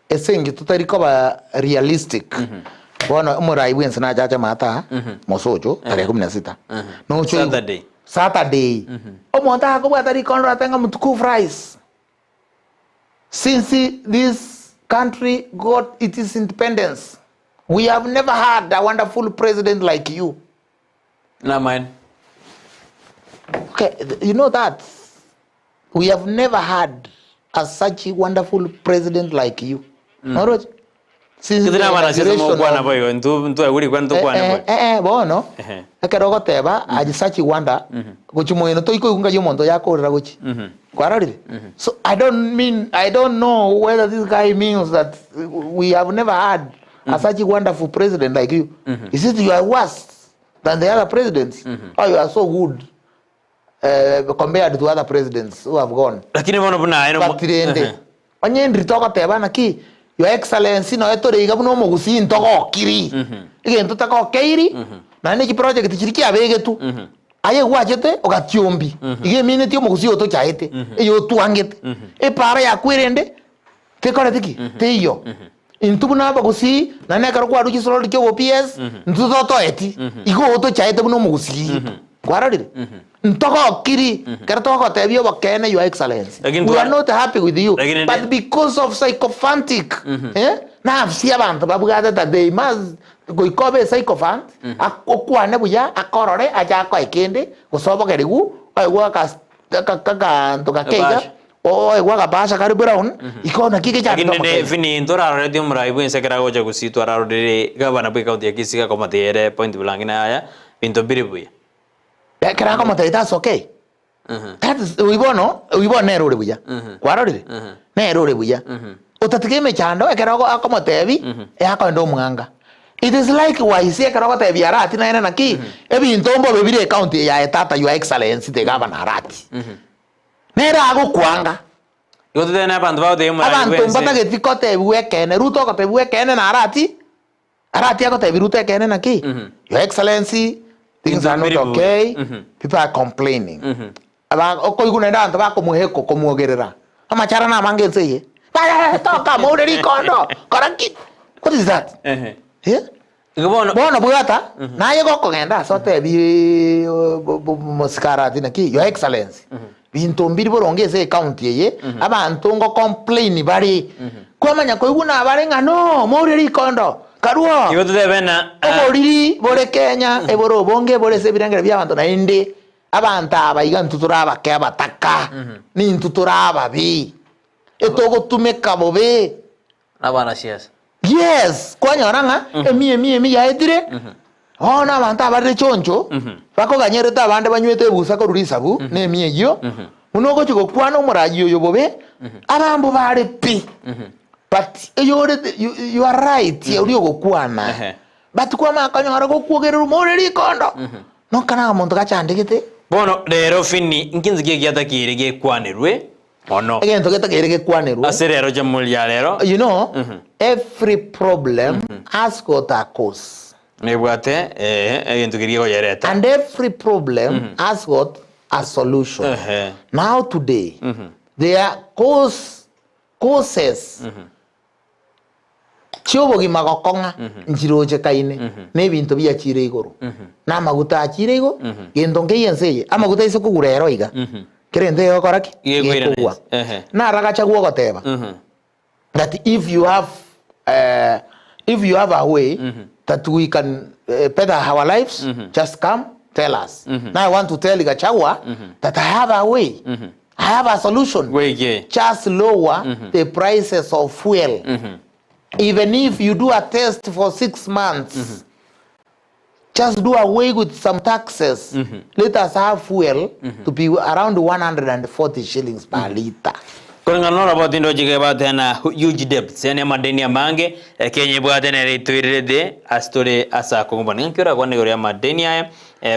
esengi tutariko ba realistic bono muraibwes na chacha mata mosocho tarehe 16 no Saturday omonta ko batari konra tenga mtukufu rais since this country got its independence we have never had a wonderful president like you. Na man. Okay, you know that we have never had such a wonderful president like you. Alright. Since kidina bana sisi mo bwana boyo ntu aguri kwa ntu bwana boyo bono akarogo teba aji such wonder gochimo ino to iko kunga yo mondo yakorera gochi kwararire. So I don't know whether this guy means that we have never had such a wonderful president like you. Is it you are worse than the other presidents? Or you are so good compared to other presidents who have gone? Lakini bono buna eno patirende onye ndritoko teba na ki Your Excellency no etore igabuno mo Gusii ntoko kiri igento tako keiri na neki project kiriki abegetu aye gwachete ogatiombi ige minute mo Gusii oto chaete eyo tuangete e para ya kwirende te kore tiki te iyo intubuna ba Gusii na ne karo kwa ruki solo rikyo PS ntuto to eti igo oto chaete buno mo Gusii kwararire ntoko kiri kertoko tebio bakene Your Excellency we are not happy with you but because of sycophantic na afsia abantu babugata that they must goikobe sycophant akokwane buya akorore aja ko ikende gosobogerigu aigwa ka ntoka keiga o aigwa ka basha kari brown ikona kike cha ndo ne fini ndora radio mraibu insekera goja Gusii twara rodere gavana bwe county ya Kisii ka komatere point bulangina aya binto biribuya kera kama that's okay. That is we nero buya. Kwarorire. Nero buya. Utatikeme chando ekera kama tebi yako ndo mwanga. It is like why see ekera kama tebi arati na ina naki ebi ntombo bebire county ya etata Your Excellency the governor arati. Nera ago kwanga. Yote tena bantu bao de mara. Abantu mbata getiko tebi wekene ruto ko tebi wekene na arati. Arati yako tebi ruto ekene naki. Your Excellency things are not okay. People are complaining. Aba oko igunenda antu ba komuheko komuogerera. Amachara na mangense ye. Toka moderi kondo. Koraki. What is that? Yeah? Bono bugata na yego kogenda sote bi moskara tinaki Your Excellency. Bintu mbiri borongeze county ye. Abantu ngo complain bari. Kwamanya ko iguna bare ngano moderi kondo. Karuo yote debena oboriri bore Kenya eboro bonge bore sebirangere byabantu na inde abanta abayiga ntutura abake abataka ni ntutura ababi etogo tumeka bobe abana siasa yes kwanyoranga emi ya edire ona abanta abare choncho bako ganyereta abande banywete busa ko rurisabu ne emi yo unogo chiko kwana umuraji yo bobe abambo bare pi. But you are right. You go kuana. But kuama kanyo go kuogeru moreri kondo. No kana muntu gachandegete. Bono lero fini nkinzi giata kirege kwanerwe. Ono. Again to get a kwaneru. Aserero Jamuhuri ya lero. You know, every problem has got a cause. Nebwate again to gigo yereta. And every problem has got a solution. Now today there are causes. Chobo gi magokonga njiroje kaine ne bintu bya chire igoro na maguta chire igo gendo ngeyenseye amaguta ise kugurero iga kerende yo koraki yegwa na ragacha gwo goteba that if you have a way that we can better our lives just come tell us. Now I want to tell Gachagua that I have a way. I have a solution. Just lower the prices of fuel. Even if you do a test for 6 months, just do away with some taxes. Let us have fuel to be around 140 shillings per liter. Kulingana na ripoti ndio jigeba tena huge debts yani madeni ya mange Kenya bwa tena ritwiride astore asa kumbani nkira kwa ngoro ya madeni haya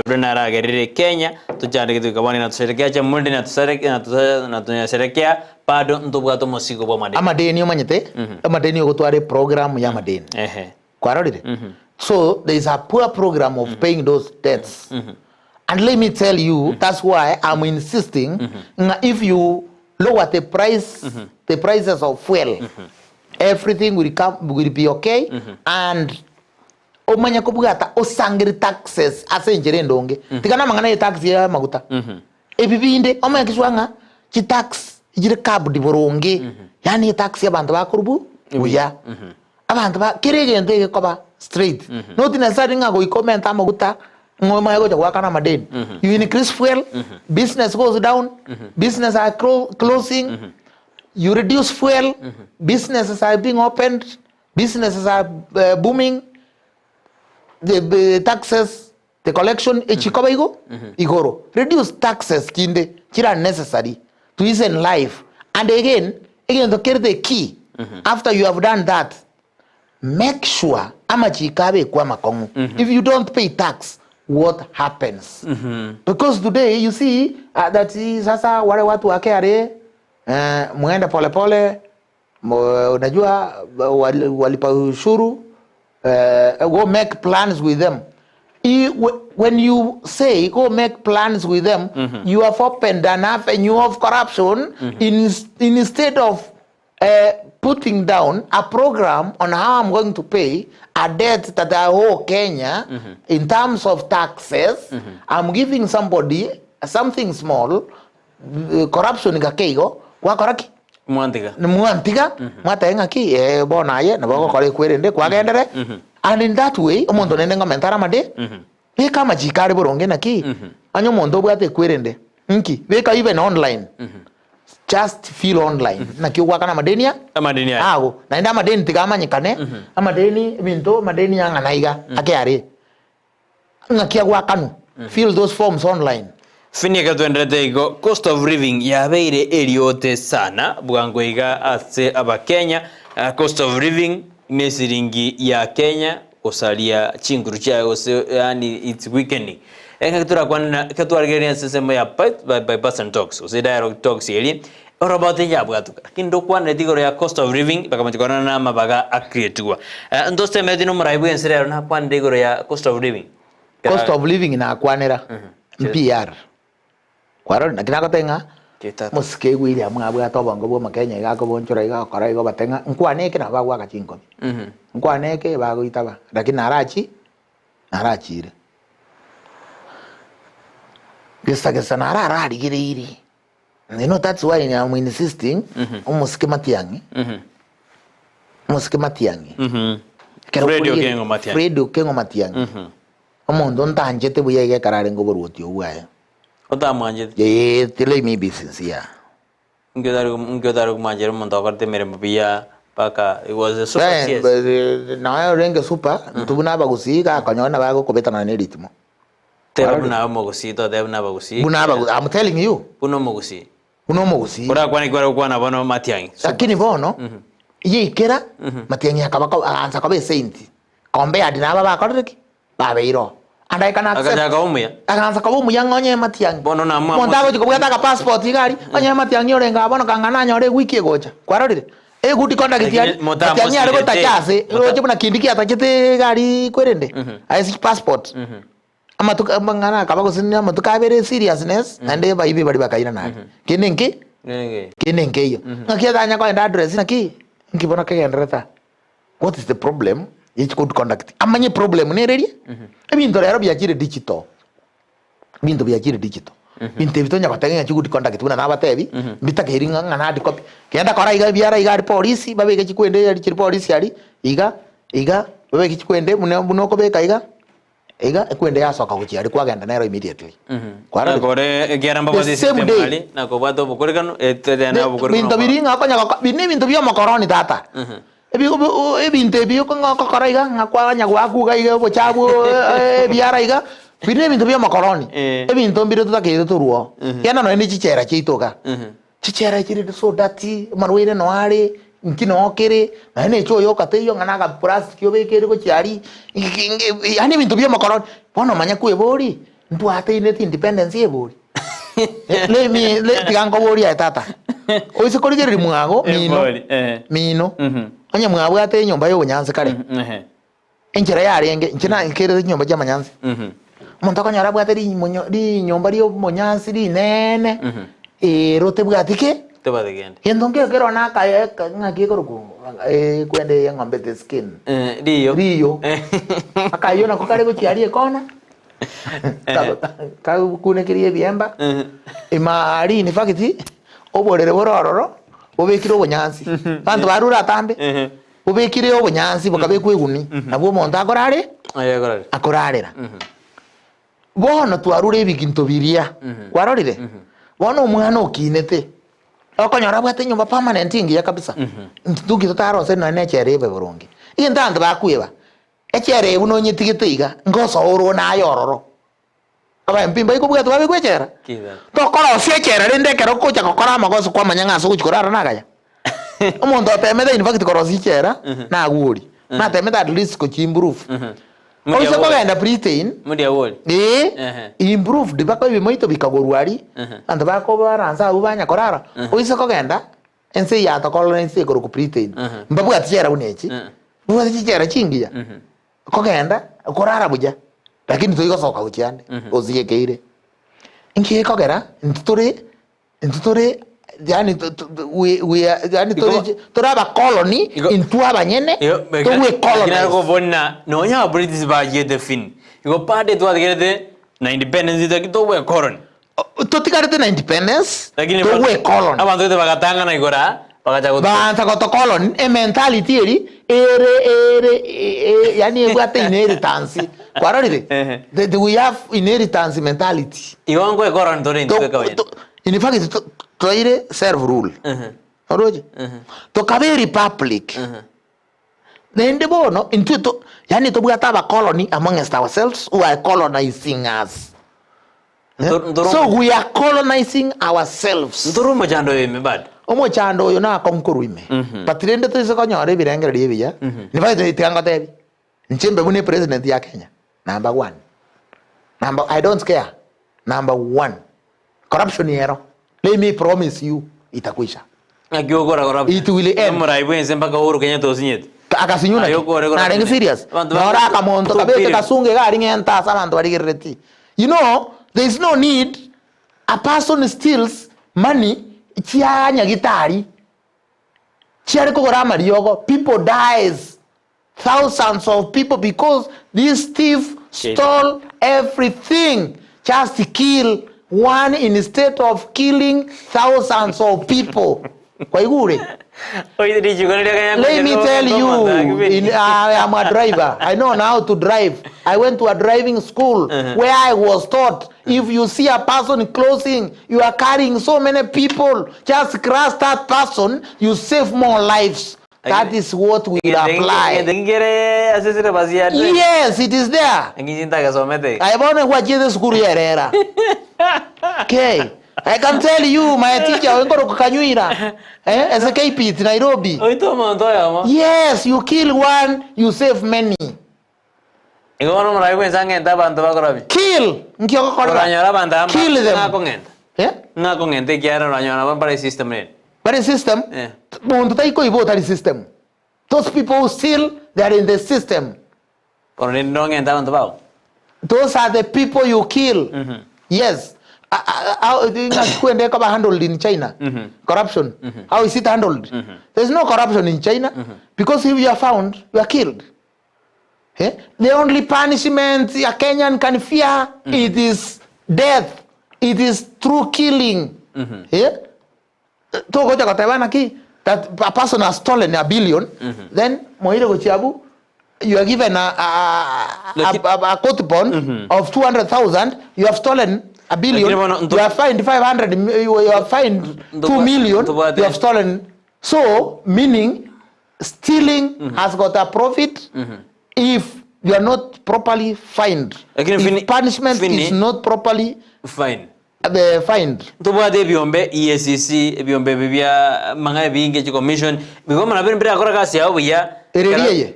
bruna ragerire Kenya tujande kitu kabani na tusherekea Jamuhuri na tunasherekea bado ntubwa to mosigo bwa madeni amadeni omanyete amadeni ogotware program ya madeni So there is a poor program of paying those debts. And let me tell you, that's why I'm insisting, if you lower the prices of fuel, everything will be okay. And omanya kubugata osangiri taxes asenjere ndonge. Tikana mangana ye tax ya maguta. Ebibinde omanya kiswanga chi tax ijire kabudi boronge. Yani tax ya bantu bakurubu uya. Abantu ba kirege ndege koba straight. Not necessarily ngago i-comment amaguta ngoma yago chakwa kana madeni. You increase fuel, business goes down, business are closing. You reduce fuel, businesses are being opened, businesses are booming. The taxes, the collection, igoro. Reduce taxes, chira necessary to ease in life. And again, to carry the key. After you have done that, make sure if you don't pay tax, what happens? Because today you see that sasa wale watu wakeare muende pole pole, unajua walipa ushuru. Go make plans with them. When you say go make plans with them, you have opened an avenue of corruption instead of putting down a program on how I'm going to pay a debt that I owe Kenya in terms of taxes. I'm giving somebody something small, corruption ikakeigo, wakoraki. Muantiga mataenga ki bonaye na bako kore kwerende kwagendere, and in that way omondo nende ngamentara made kama jikare boronge na ki anyo mondo bwate kwerende nki weka even online, just feel online na kiwa kana madeni ago na enda madeni tigamanyikane amadeni binto madeni yanga naiga akeare ngakia gwa kanu fill those forms online. Finika tuendelete igo cost of living yabeire eriote sana bwango iga ase abakenya. Cost of living ni siringi ya Kenya osalia chinguru cha ose, yani it's weakening. Katura kwana katura gerian sesemo ya by person talks ose dialogue talks yeli orobote ya bwatuka kindo kwana digoro ya cost of living bakamachikona na mabaga akretua ndoste medino muraibu ensere na kwana digoro ya cost of living. Cost of living na kwanera PR kwaro na kinako tenga muske gwiri amwe abwa tobongo bwo makenya igako bonchora igakora igo batenga nkwaneke na bagwa kachinko nkwaneke bago itaba lakini arachire gesa na ara digiri. You know, that's why I'm insisting muske matiangi Fredo kengo matiangi omondo ntanjete buyege karare ngo borwoti obwaye otamanjete tele mi business ya ngyodaru manjero mondo karte mere mabia paka it was a super na renge super tubuna bagusii ka kanyona bago kobetana ne ritmo tebuna mogusi to debuna bagusi I'm telling you uno mogusi ora kwani kwana bono matiangi lakini bono yikera matiangi akabaka anza kabe saint kombe adina baba akoreki babeiro andai kana akanza kabumuya ngonye matiangi bono na mwa mondago chikobwata ka passport igari onye matiangi orenga bono kangana nyore wiki egocha kwarorire guti konda kitiari matiangi ari gotachase roje buna kindiki atachete gari kwerende aisi passport amatuka mangana kabako sinnya amatuka bere seriousness ande baibi bari bakaira na kinenke yo ngakia tanya ko enda address na ki ngibona kagendreta. What is the problem? It's good conduct amanye problem ne ready ebintu rero byakire digital bintu byakire digital bintu bitonya batenge good conduct buna nabatebi bitakeringa ngana hard copy kenda kora iga biara iga police babeke chikwende yari chiri police yari iga babeke chikwende munoko beka iga kwende yasoka kuchiri kwagenda nairo immediately kwara gore geramba bodi system ali na ko bato bukorikano etena bukorikano bintu biringa akanya bintu byo makoroni tata ebintu byo ko koraiga ngakwanya gwakuga iga bochabu biara iga bintu byo makoroni ebintu mbiro tutakire turuo yana no ni chichera chitoka chichera chiri so dati marwire no ari nkino okere na ne cho yo kateyo ngana ga plastic yo bekere ko chiari yani bintu byo makoroni bono manya ku ebori ntu ate ine independence ebori le tigango bori atata oise korigeri mwago mino onye mwabwe ate nyomba yo nyanse kare enjera yarenge nchina nkere nyomba ya manyansi muntu akanyara bwate ri nyomba ri monyansi ri nene rote bwatike tebadegende endonge kero na ka ngaki koruku kwende yangombe the skin riyo akayona ko kare guchiari ekona ka kunekirie biemba imari in fact oborere borororo obekire obonyansi bantu barura tambe obekire obonyansi bokabe kweguni nabwo muntu akorarera bono twarure ebiginto biria kwarorire bono omwana okinete okonyora bwate nyumba permanent ingiya kabisa ntugi tutaronse na necherebe borongi intantu bakweba echerebu no nyitigite iga ngoso oro na yororo aba mpimba iko bwate babe kwechera to kora osechera rindekero kucha kokora amagoso kwa manyanga so kuchikora nagaya omuntu atemede in fact kora osechera na aguri na temede at least ko improve oise ko genda protein muri awoli improve bako bimoito bikagorwari and bako baranza ubanya korara oise ko genda ense ya to kolo ense ko protein mbabu atchera unechi buwa chichera chingiya ko genda korara buja lakini tuigo soka uchiande oziyekeire inki ko gera ntutore yani yani turaba colony into abanyene tuwe colony ko bonna no nya British ba yede fin igo pade to adgerede na independence ito kitowe colony totikarete na independence tuwe colony abantu te bagatanga na igora bagacha banta ko to colony e mentality ere yani ebwate inheritance kwarorire we have inheritance mentality igo ngo colony to rinto kawanya in facttoire serve rule oroje to kabe republic nende bono into to yani to bwata ba colony amongst ourselves who are colonizing us so we are colonizing ourselves nduru mojando yeme bad omo chando yo na konkuruime patrende to se konyore birengere dibiya ni ba te tianga tebi nchembe mune president ya Kenya number 1 I don't care number 1 corruption yero. Let me promise you, itakwisha. Akiogora corruption. It will end. Muraibu ensemba ka Uhuru Kenyatta osinyete. Akasinyuna. Na rengi serious. Nora kamonto kabete kasunge gari ngenta sabantu barigireti. You know, there is no need a person steals money chianya gitari. Chiari kogora mariogo, people dies. Thousands of people because this thief stole everything just to kill one instead of killing thousands of people. Let me tell you, I am a driver. I know how to drive. I went to a driving school where I was taught if you see a person closing, you are carrying so many people, just crush that person, you save more lives. That is what we apply. Yes, it is there. I want to watch the school here. Okay. I can tell you, my teacher, as a KP in Nairobi. Yes, you kill one, you save many. Kill. Kill them. But a system, those people who steal, they are in the system. Those are the people you kill. Yes. How do you handled in China? Corruption. How is it handled? There's no corruption in China because if you are found, you are killed. The only punishment a Kenyan can fear it is death. It is true killing. That a person has stolen $1 billion, then you are given a court bond of 200,000. You have stolen $1 billion. You have fined 500. You have fined 2 million. You have stolen. So meaning stealing has got a profit if you are not properly fined. If punishment is not properly fined. Tuba de biombe ESCC biombe bibia manga binge commission bigo mana ben bra akora kasi au ya ereri.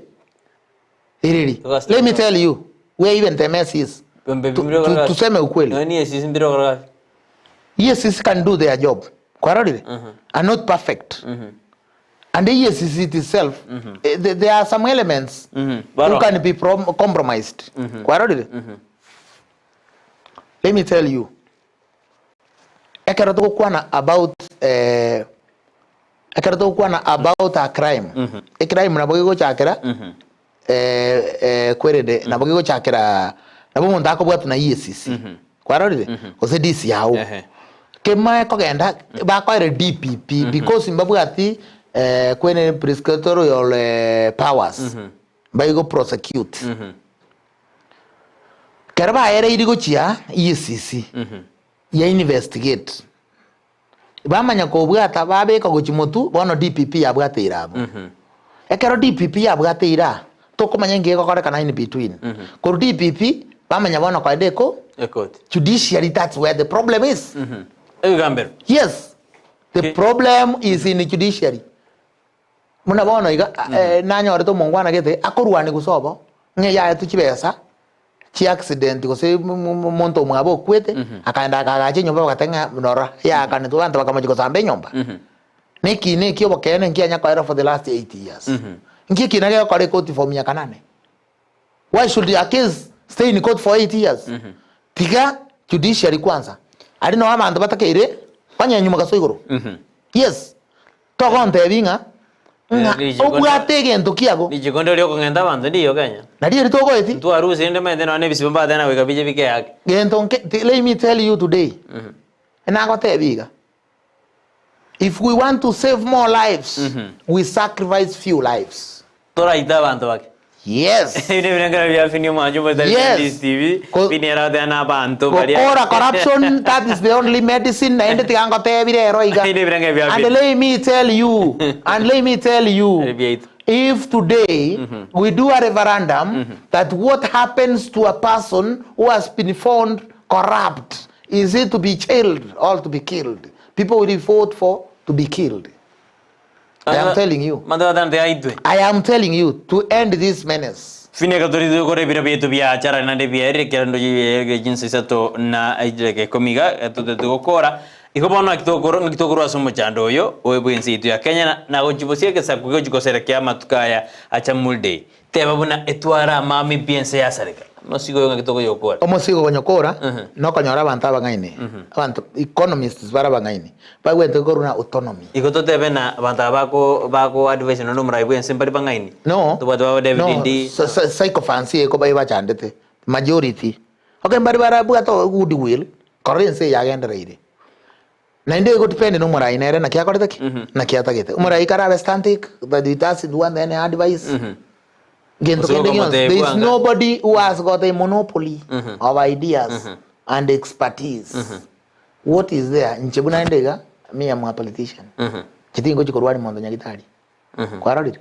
Let me tell you where even the mess is. Tuseme ukweli. No ni ESCC mbiro akora. ESCC can do their job. Kwarori are not perfect. And the EACC itself, there are some elements who can be compromised. Let me tell you. About a crime. A crime na bogigo chakera. Kwerede na bogigo chakera. Na bomo ndako bwatu na EACC. Kwaroride. Ose DC yao. Kema kogenda ba kwa DPP because mbabu ati kwene prescriptorial powers. Ba go prosecute. Karaba ere idigo chia EACC. Ya investigate. Bamanya ko bwata babe ko gochimotu bono DPP ya bwata irabo. Ekero DPP ya bwata ira to komanya ngiye ko kana in between. Ko DPP bamanya bono kwa deko judiciary, that's where the problem is. Yes. The problem is in the judiciary. Muna bono iga nanyo reto mongwana gete akorwani gusobo nge ya tuchibesa chi accident ko se monto mwabo kwete akaenda akagache nyumba bakatenga nora ya kana to banta bakamaje ko sambe nyumba neki kyo bakene nkianya kwa for the last 8 years nki kinage kwa court for miaka 8. Why should the case stay in court for 8 years? Tiga judiciary kwanza ali no amanda batakeire kwanya nyuma kasoigoro. Yes to konte binga ubwate gento kiago nichikondo lyo kongenda bantu ndiyo Kenya na ndiyo litoko eti tu arusi ende mende no ne bisibamba tena weka bije bike yake gento let me tell you today na gote biga, if we want to save more lives we sacrifice few lives tora ita bantu bake. Yes. Yes. Corruption, that is the only medicine. And let me tell you, if today we do a referendum that what happens to a person who has been found corrupt, is it to be jailed or to be killed? People will vote for to be killed. I am telling you. I am telling you to end this menace. Fine katori gore bira bietu bia chara na de bia ere kerando ji jinsi sato na ajeke komiga to de gokora ikobona kitokoro asomo chando yo webwensi itu ya Kenya na gojibosia ke sakugo jikosera kia matukaya Jamuhuri Day teba buna etwara mami piense ya sareka no sigo yo kitoko yokora omo sigo gonyokora no kanyora abantu abangaine abantu economists bara bangaine bagwete koruna autonomy ikoto tebe na abantu bako advice no numra ibwense mbari bangaine no to bado David ndi psychophancy eko bai bachandete majority okay mbari bara buato good will currency yagendereire na ndio iko depend no mura inere na kia korete na kia tagete mura ikara static that it has do one any advice there is nobody who has got a monopoly of ideas and expertise. What is there? Nchebuna ndega me am a politician. Chitingo chikorwani mondo nyagitari. Kwarorire.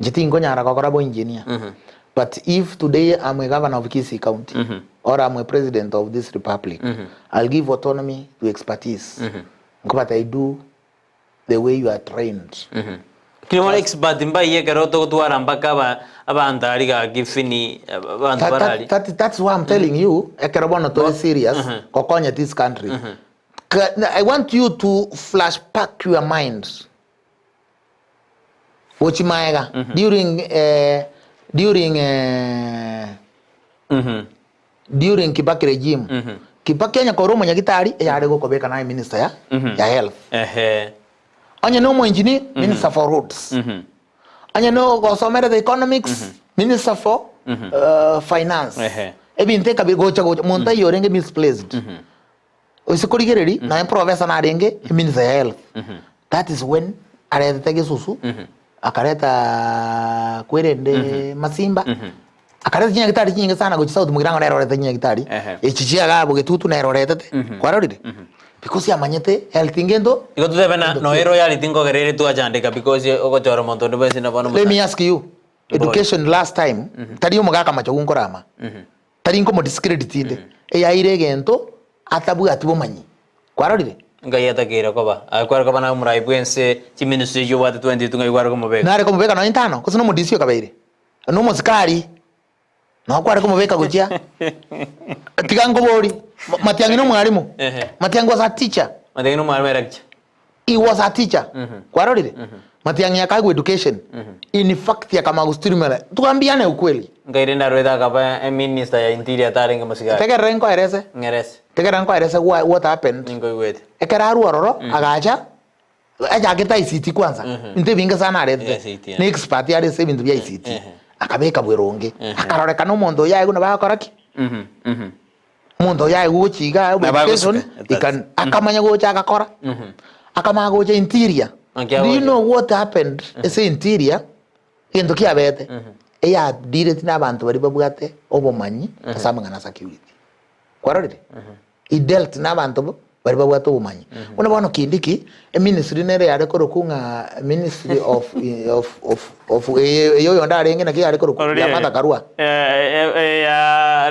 Chitingo nyara kokora bo engineer. But if today I'm a governor of Kisii County or I'm a president of this republic, I'll give autonomy to expertise. But I do the way you are trained. Kimo expert mbaye karoto tuara mpaka abanda aliga gifini abantu barali. That's why I'm telling you, ekerobono to serious kokonya this country. I want you to flash back your minds. Wochimaega during Kibaki regime. Kibaki anya koromo nyagitari yare go kobeka na minister ya health. Anya no mo engineer, minister for roads. Anya no go somere the economics, minister for finance. Ebi inte kabi gocha monta yorenge misplaced. Osikori gereri na professor na renge minister health. That is when areta tege susu akareta kwerende masimba. Akareta nyinga gitari nyinga sana gocha sauti mugirango na eroreta nyinga gitari. Echichia gabo getutu na eroreta te. Kwarorire. Because ya manyete health ingendo iko tutebena no ero ya litingo gerere tu ajandika because ogo choro monto ndo besi na bono. Let me ask you, education last time tari umugaka machogunko rama tari ngo mo discredit inde ya iregento atabu atibo manyi kwarorire ngaya takira koba akwara koba na murai bwense chi ministry yo wate 20 tunga igwara ko mobeka nare ko mobeka no intano ko no modisio kabaire no mozikari no kwara ko mobeka gochia tigango bori Matiangi no mwalimu. Matiangi was a teacher. Matiangi no mwalimu erakcha. He was a teacher. Kwarorire. matiangi akaigwa education in fact ya kama gustirumela tukambiane ukweli ngaire ndarwetha kaba minister ya interior taringa musiga tegere ngo erese ngerese tegere ngo erese what happened ningo iwete ekera ruororo agacha aja kita ICT kwanza nte binga sana arete ni expert ya rese bintu bya ICT akabeka bweronge akaroreka no mondo yae guna bakoraki mondo yae guchiga education ikan akamanya gocha agakora akamanya gocha interior. Do you know what happened? Ese interior into kiabete eya direct n'abantu bari babwate obumanyi asamanga na security kwarorire he dealt n'abantu bari babwate obumanyi unabona kindiki ministry nere yare korokunga ministry of yo ndarenge na kiyare korokunga ya matakarua ya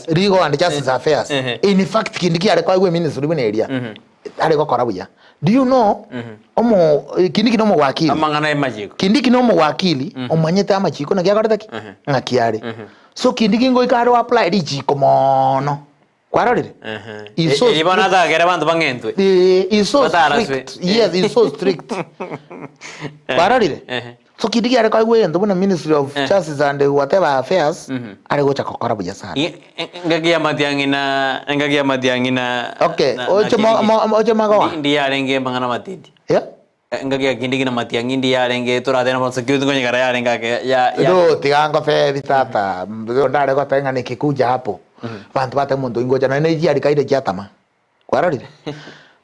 legal and justice affairs in fact kindiki yare kwa ministry bune area ale gukora buya. Do you know omo kindiki no mo wakili amangana emajiko kindiki no mo wakili omanyete amachiko na gyakoreta ngakiare so kindiki ngo ikaro apply rijiko mono kwarorire ibona dagera bantu bangentwe is so strict yes is so strict kwarorire so kindiki are kwa gwe ndo na ministry of justice and whatever affairs are gocha kokora buya sana ngagia matiangina okay oche magawa ndi yarenge mangana matindi yeah ngagia kindiki na matiangi ndi yarenge turatena mo security ngonya gara yarenga ya ndo tigango fe vitata ndare ko tenga ni kikuja hapo bantu bate mundu ingoja na ne yari kaide jatama kwarorire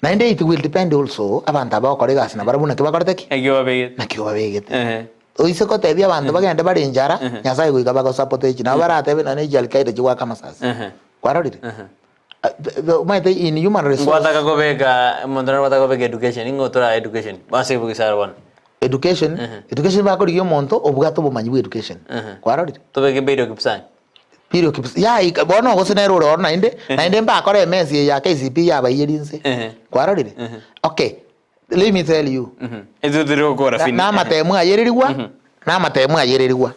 na inde it will depend also abantu abakorega sina barabuna kibakorteki nakiwa begete oise ko tebia abantu bagende bari njara nyasaye guiga bago support echi na baratebe na ne yari kaide jiwa kama sasa kwarorire maite in human resource wataka kobeka mondana wataka kobeka education ingotora education base bukisara one education ba koriyo monto obwato bumanyi bu education kwarorire tobeke bedo kipsani Pirio kips ya bono go senero ro na inde mba akore mesi ya KCP ya ba yirinse kwarorire okay let me tell you ezo diro gora fini na matemu ayerirwa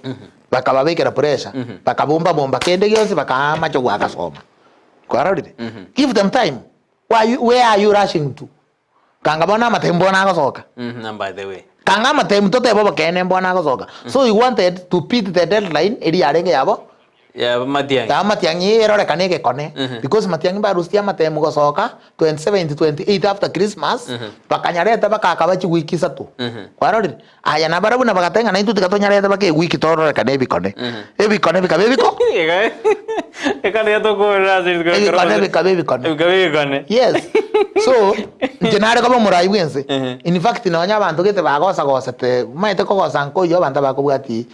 bakababekera pressure bakabomba kende gyose bakamacho gwakasoma kwarorire give them time where are you rushing to kanga bona matembo na gasoka and by the way kanga matemu totebo bakene mbona gasoka so you wanted to beat the deadline eri arenge yabo ya matiangi erore kanege kone because matiangi barustia matemu gosoka 27 to 28 after Christmas bakanyareta bakakabachi wiki satu kwarorire aya na barabu na bagatenga na itu tikatonyareta bake wiki torore kanebe kone ebikone bikabebiko ekane to ko razir kone yes so jenare kama murai wense in fact na nya bantu gete bagosa gosete maite ko gosanko yo banta bakobwati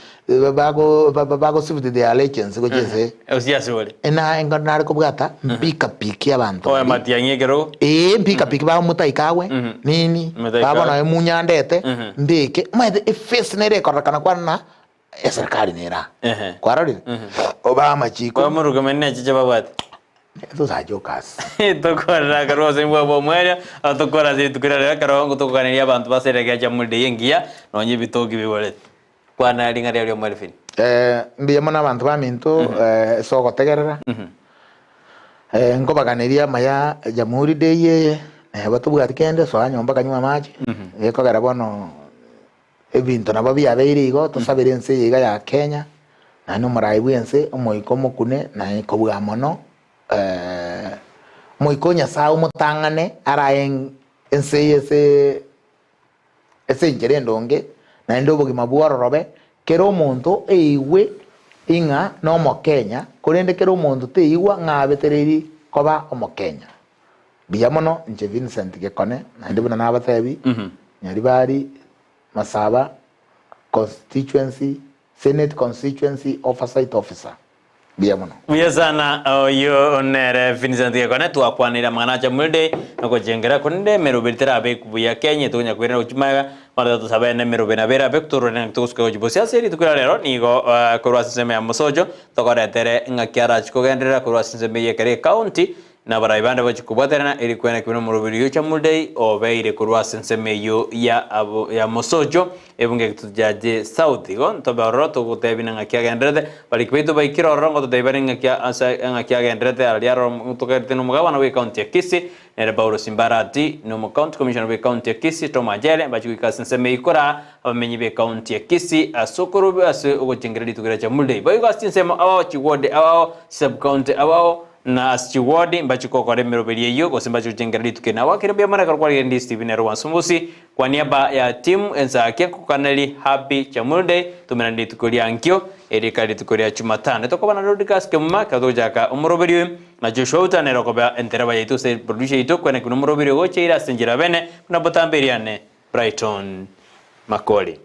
bago civil the allegiance go jese osia sore ena enganare kobwata mpika piki abantu o matiangi gero mpika piki ba mutai kawe nini baba na munyandete mbike maite face nere korakana kwana serikali nera kwarori obama chiko kwa murugo menne chiche babwati ezo sajokas tokora karo sembo mwera atokora zi tukira karo ngo tokanira abantu baserega Jamuhuri Day yengia nonye bitogi bibole kwana ringari ali omwelfin mbiye mona abantu baminto soko tegerera ngo baganiria maya Jamuhuri Day ye batubwati kende so anyomba kanywa maji ekogera bono ebintu nabo byabeire igo tusabire ense yiga ya Kenya na no murai bwense omoiko mokune na ikobwa mono moiko Nyasaye umutangane arayen ense ese njere ndonge na ndo bugima bwororobe kero omuntu eiwe inga no mo Kenya kurende kero omuntu teiwa ngabetereri koba omo Kenya biyamono nje Vincent Gekone na ndibona nabatebi nyari bari Masaba constituency Senate constituency oversight officer biyamono sana yo nere Vincent Gekone twakwanira mwana Jamuhuri Day nako jengera kunde merubitira abe kubuya Kenya tunya kwira uchimaga wala tusabe ne merubena bera be kuturone tusko jibosia seri tukira lero nigo kurwa siseme ya musojo tokore tere ngakiara chikogendera kurwa siseme ye kare county na baraibanda bachikubwaterana iri kwena kino murubiri Jamuhuri Day obeire kurwa sensemeyo ya mosojo ebunge tujaje South go ntobaro tugutebina ngakiagendrede balikwetu baikiro ngo tudebare ngakiagendrede aliaro mutukerite no mugabana we county ya Kisii nere Paulo Simbarati no mu county commissioner we county ya Kisii Tomajele bachikuika sensemeyo ikora abamenyi be county ya Kisii asokuru ase ugochingiredi tukira Jamuhuri Day bayo gastinsemo awo chiwode awo sub county awo na achiwodi mbachiko kwa remerobeli yo kwa simbacho jengerali tukena wakirabia mara kwa Ndizi TV na Sumbusi kwa niaba ya timu enza yake kukanali happy Jamuhuri Day tumenandi tukolia ankyo erikali tukolia Jumatano toko bana rodcast kemma kadojaka umurobeli na Joshua utanero kwa enteraba yetu se producer yetu kwa kuna umurobeli goche ira senjira bene kuna botamberiane Brighton Makoli.